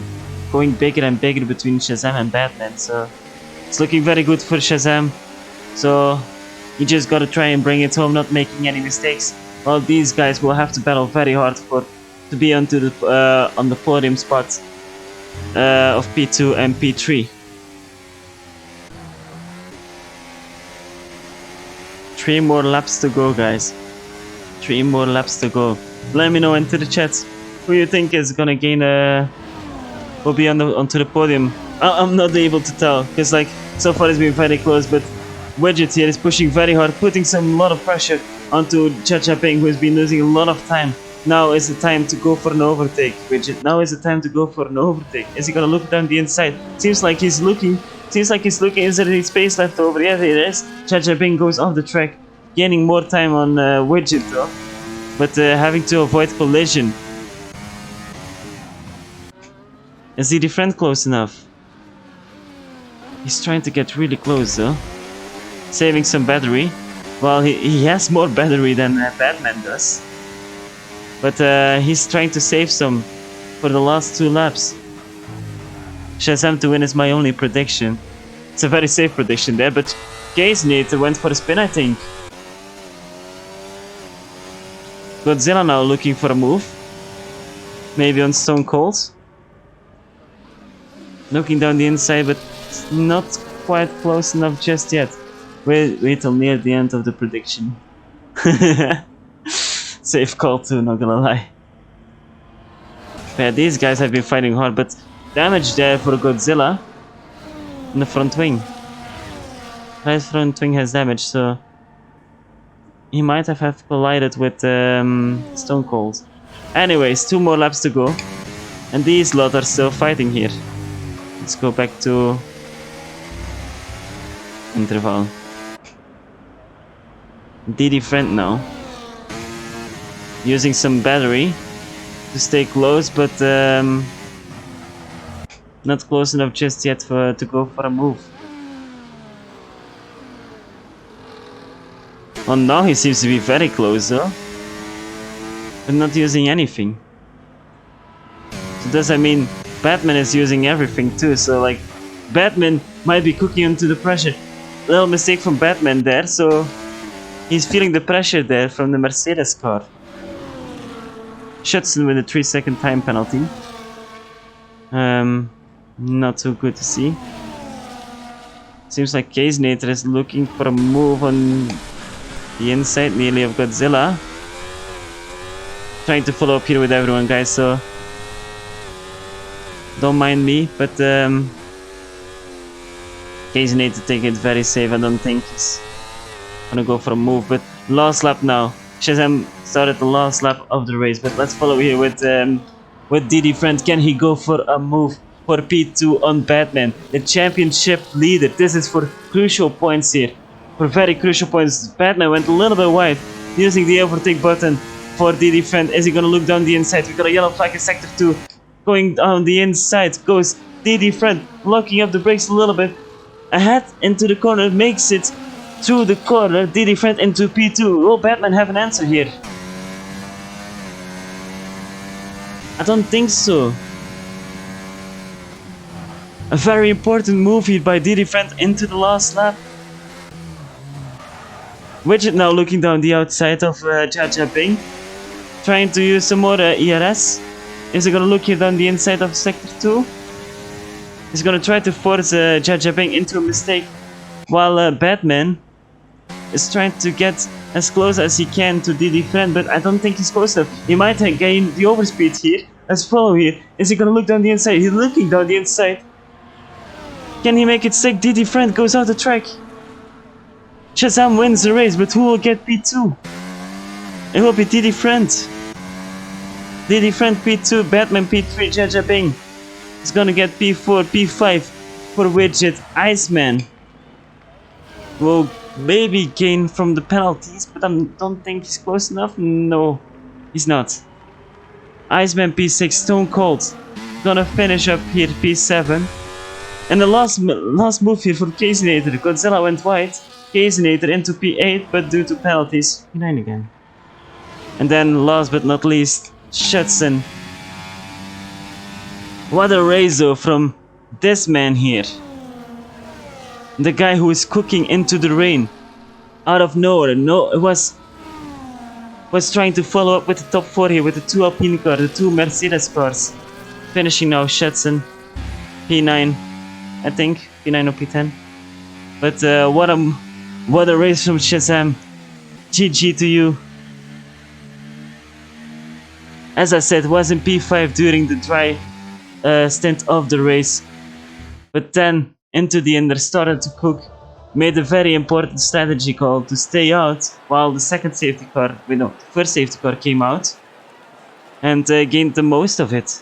going bigger and bigger between Shazam and Batman, so it's looking very good for Shazam. So you just gotta try and bring it home, not making any mistakes. While these guys will have to battle very hard to be onto the on the podium spots of P2 and P3. 3 more laps to go, guys. 3 more laps to go. Let me know into the chat who you think is gonna gain will be onto the podium. I'm not able to tell, because like so far it's been very close, but Widget here is pushing very hard, putting lot of pressure onto Chachapeng, who has been losing a lot of time. Now is the time to go for an overtake, Widget. Now is the time to go for an overtake. Is he gonna look down the inside? Seems like he's looking. Is there any space left over? Yeah, there is. Chachapeng goes off the track, gaining more time on Widget though, but having to avoid collision. Is DD Friend close enough? He's trying to get really close though. Saving some battery. Well, he has more battery than Batman does. But he's trying to save some for the last 2 laps. Shazam to win is my only prediction. It's a very safe prediction there, but Gaze went for a spin, I think. Godzilla now looking for a move. Maybe on Stone Cold. Looking down the inside, but not quite close enough just yet. Wait till near the end of the prediction. Safe call too, not gonna lie. Yeah, these guys have been fighting hard, but damage there for Godzilla in the front wing. Right front wing has damage, so he might have collided with Stone Cold. Anyways, 2 more laps to go, and these lot are still fighting here. Let's go back to interval. DD Friend now, using some battery to stay close, but not close enough just yet to go for a move. Well, now he seems to be very close though, but not using anything. So does that mean Batman is using everything too? So like, Batman might be cooking into the pressure. little mistake from Batman there, so he's feeling the pressure there from the Mercedes car. Schutzen with a 3-second time penalty. Not so good to see. Seems like Casenator is looking for a move on the inside, nearly of Godzilla. Trying to follow up here with everyone, guys, so don't mind me, but Casenator taking it very safe. I don't think he's gonna go for a move, but last lap now. Shazam started the last lap of the race, but let's follow here with Didi Friend. Can he go for a move for P2 on Batman, the championship leader? This is for crucial points here, for very crucial points. Batman went a little bit wide, using the overtake button for Didi Friend. Is he gonna look down the inside? We got a yellow flag in sector 2, going down the inside goes Didi Friend, locking up the brakes a little bit, ahead into the corner, makes it through the corner. Didi Friend into P2. Will Batman have an answer here? I don't think so. A very important move here by Didi Friend into the last lap. Widget now looking down the outside of Jaja Bing, trying to use some more ERS. Is he gonna look here down the inside of sector 2? He's gonna try to force Jaja Bing into a mistake, while Batman is trying to get as close as he can to Didi Friend, but I don't think he's close enough. He might gain the overspeed here. Let's follow here. Is he gonna look down the inside? He's looking down the inside. Can he make it stick? Didi Friend goes out the track. Shazam wins the race, but who will get P2? It will be Didi Friend. Didi Friend P2, Batman P3, Jaja Bing is gonna get P4, P5 for Widget. Iceman will maybe gain from the penalties, but I don't think he's close enough. No, he's not. Iceman P6, Stone Cold gonna finish up here P7. And the last move here for Casenator. Godzilla went wide. Casenator into P8, but due to penalties, P9 again. And then last but not least, Schutzen. What a race though from this man here. The guy who is cooking into the rain out of nowhere. No, it was trying to follow up with the top 4 here with the 2 Alpine cars, the 2 Mercedes cars. Finishing now Schutzen, P9, I think, P9 or P10. But what a race from Shazam. GG to you. As I said, was in P5 during the dry stint of the race, but then into the end started to cook, made a very important strategy call to stay out while the second safety car, the first safety car came out, and gained the most of it.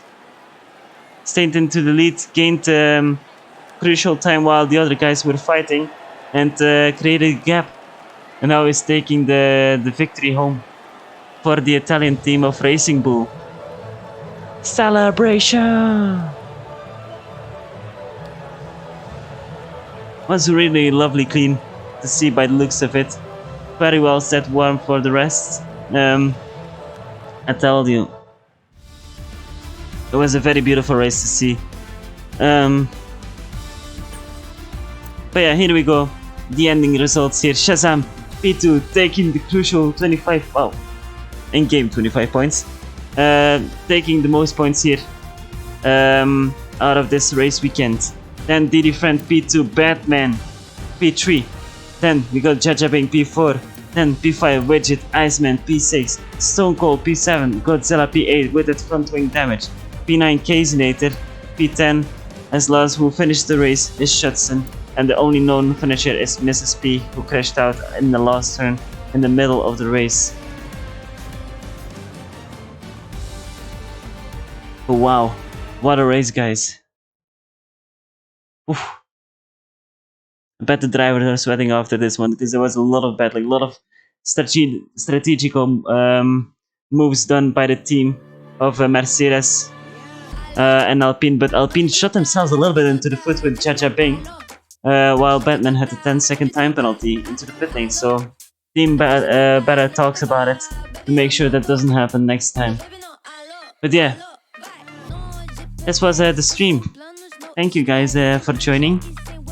Stayed into the lead, gained crucial time while the other guys were fighting, and created a gap, and now is taking the victory home for the Italian team of Racing Bull. Celebration! Was really lovely clean to see by the looks of it. Very well set one for the rest. I told you. It was a very beautiful race to see. But yeah, here we go. The ending results here. Shazam P2 taking the crucial 25, wow, in game 25 points. Taking the most points here out of this race weekend. Then Didi Friend P2, Batman P3. Then we got Jaja Bing P4. Then P5 Widget, Iceman P6, Stone Cold P7, Godzilla P8 with its front wing damage. P9 Casenator, P10. As last who finished the race is Schutzen, and the only known finisher is Mrs. P, who crashed out in the last turn in the middle of the race. Oh, wow, what a race, guys. Oof. I bet the drivers are sweating after this one, because there was a lot of battling, a lot of strategical moves done by the team of Mercedes and Alpine, but Alpine shot themselves a little bit into the foot with Jaja Bing, while Batman had a 10-second time penalty into the pit lane, so team better talks about it to make sure that doesn't happen next time. But yeah, this was the stream. Thank you guys for joining.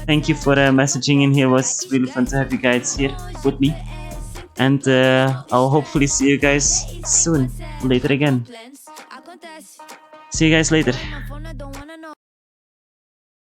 Thank you for messaging in here. It was really fun to have you guys here with me. And I'll hopefully see you guys soon, later again. See you guys later.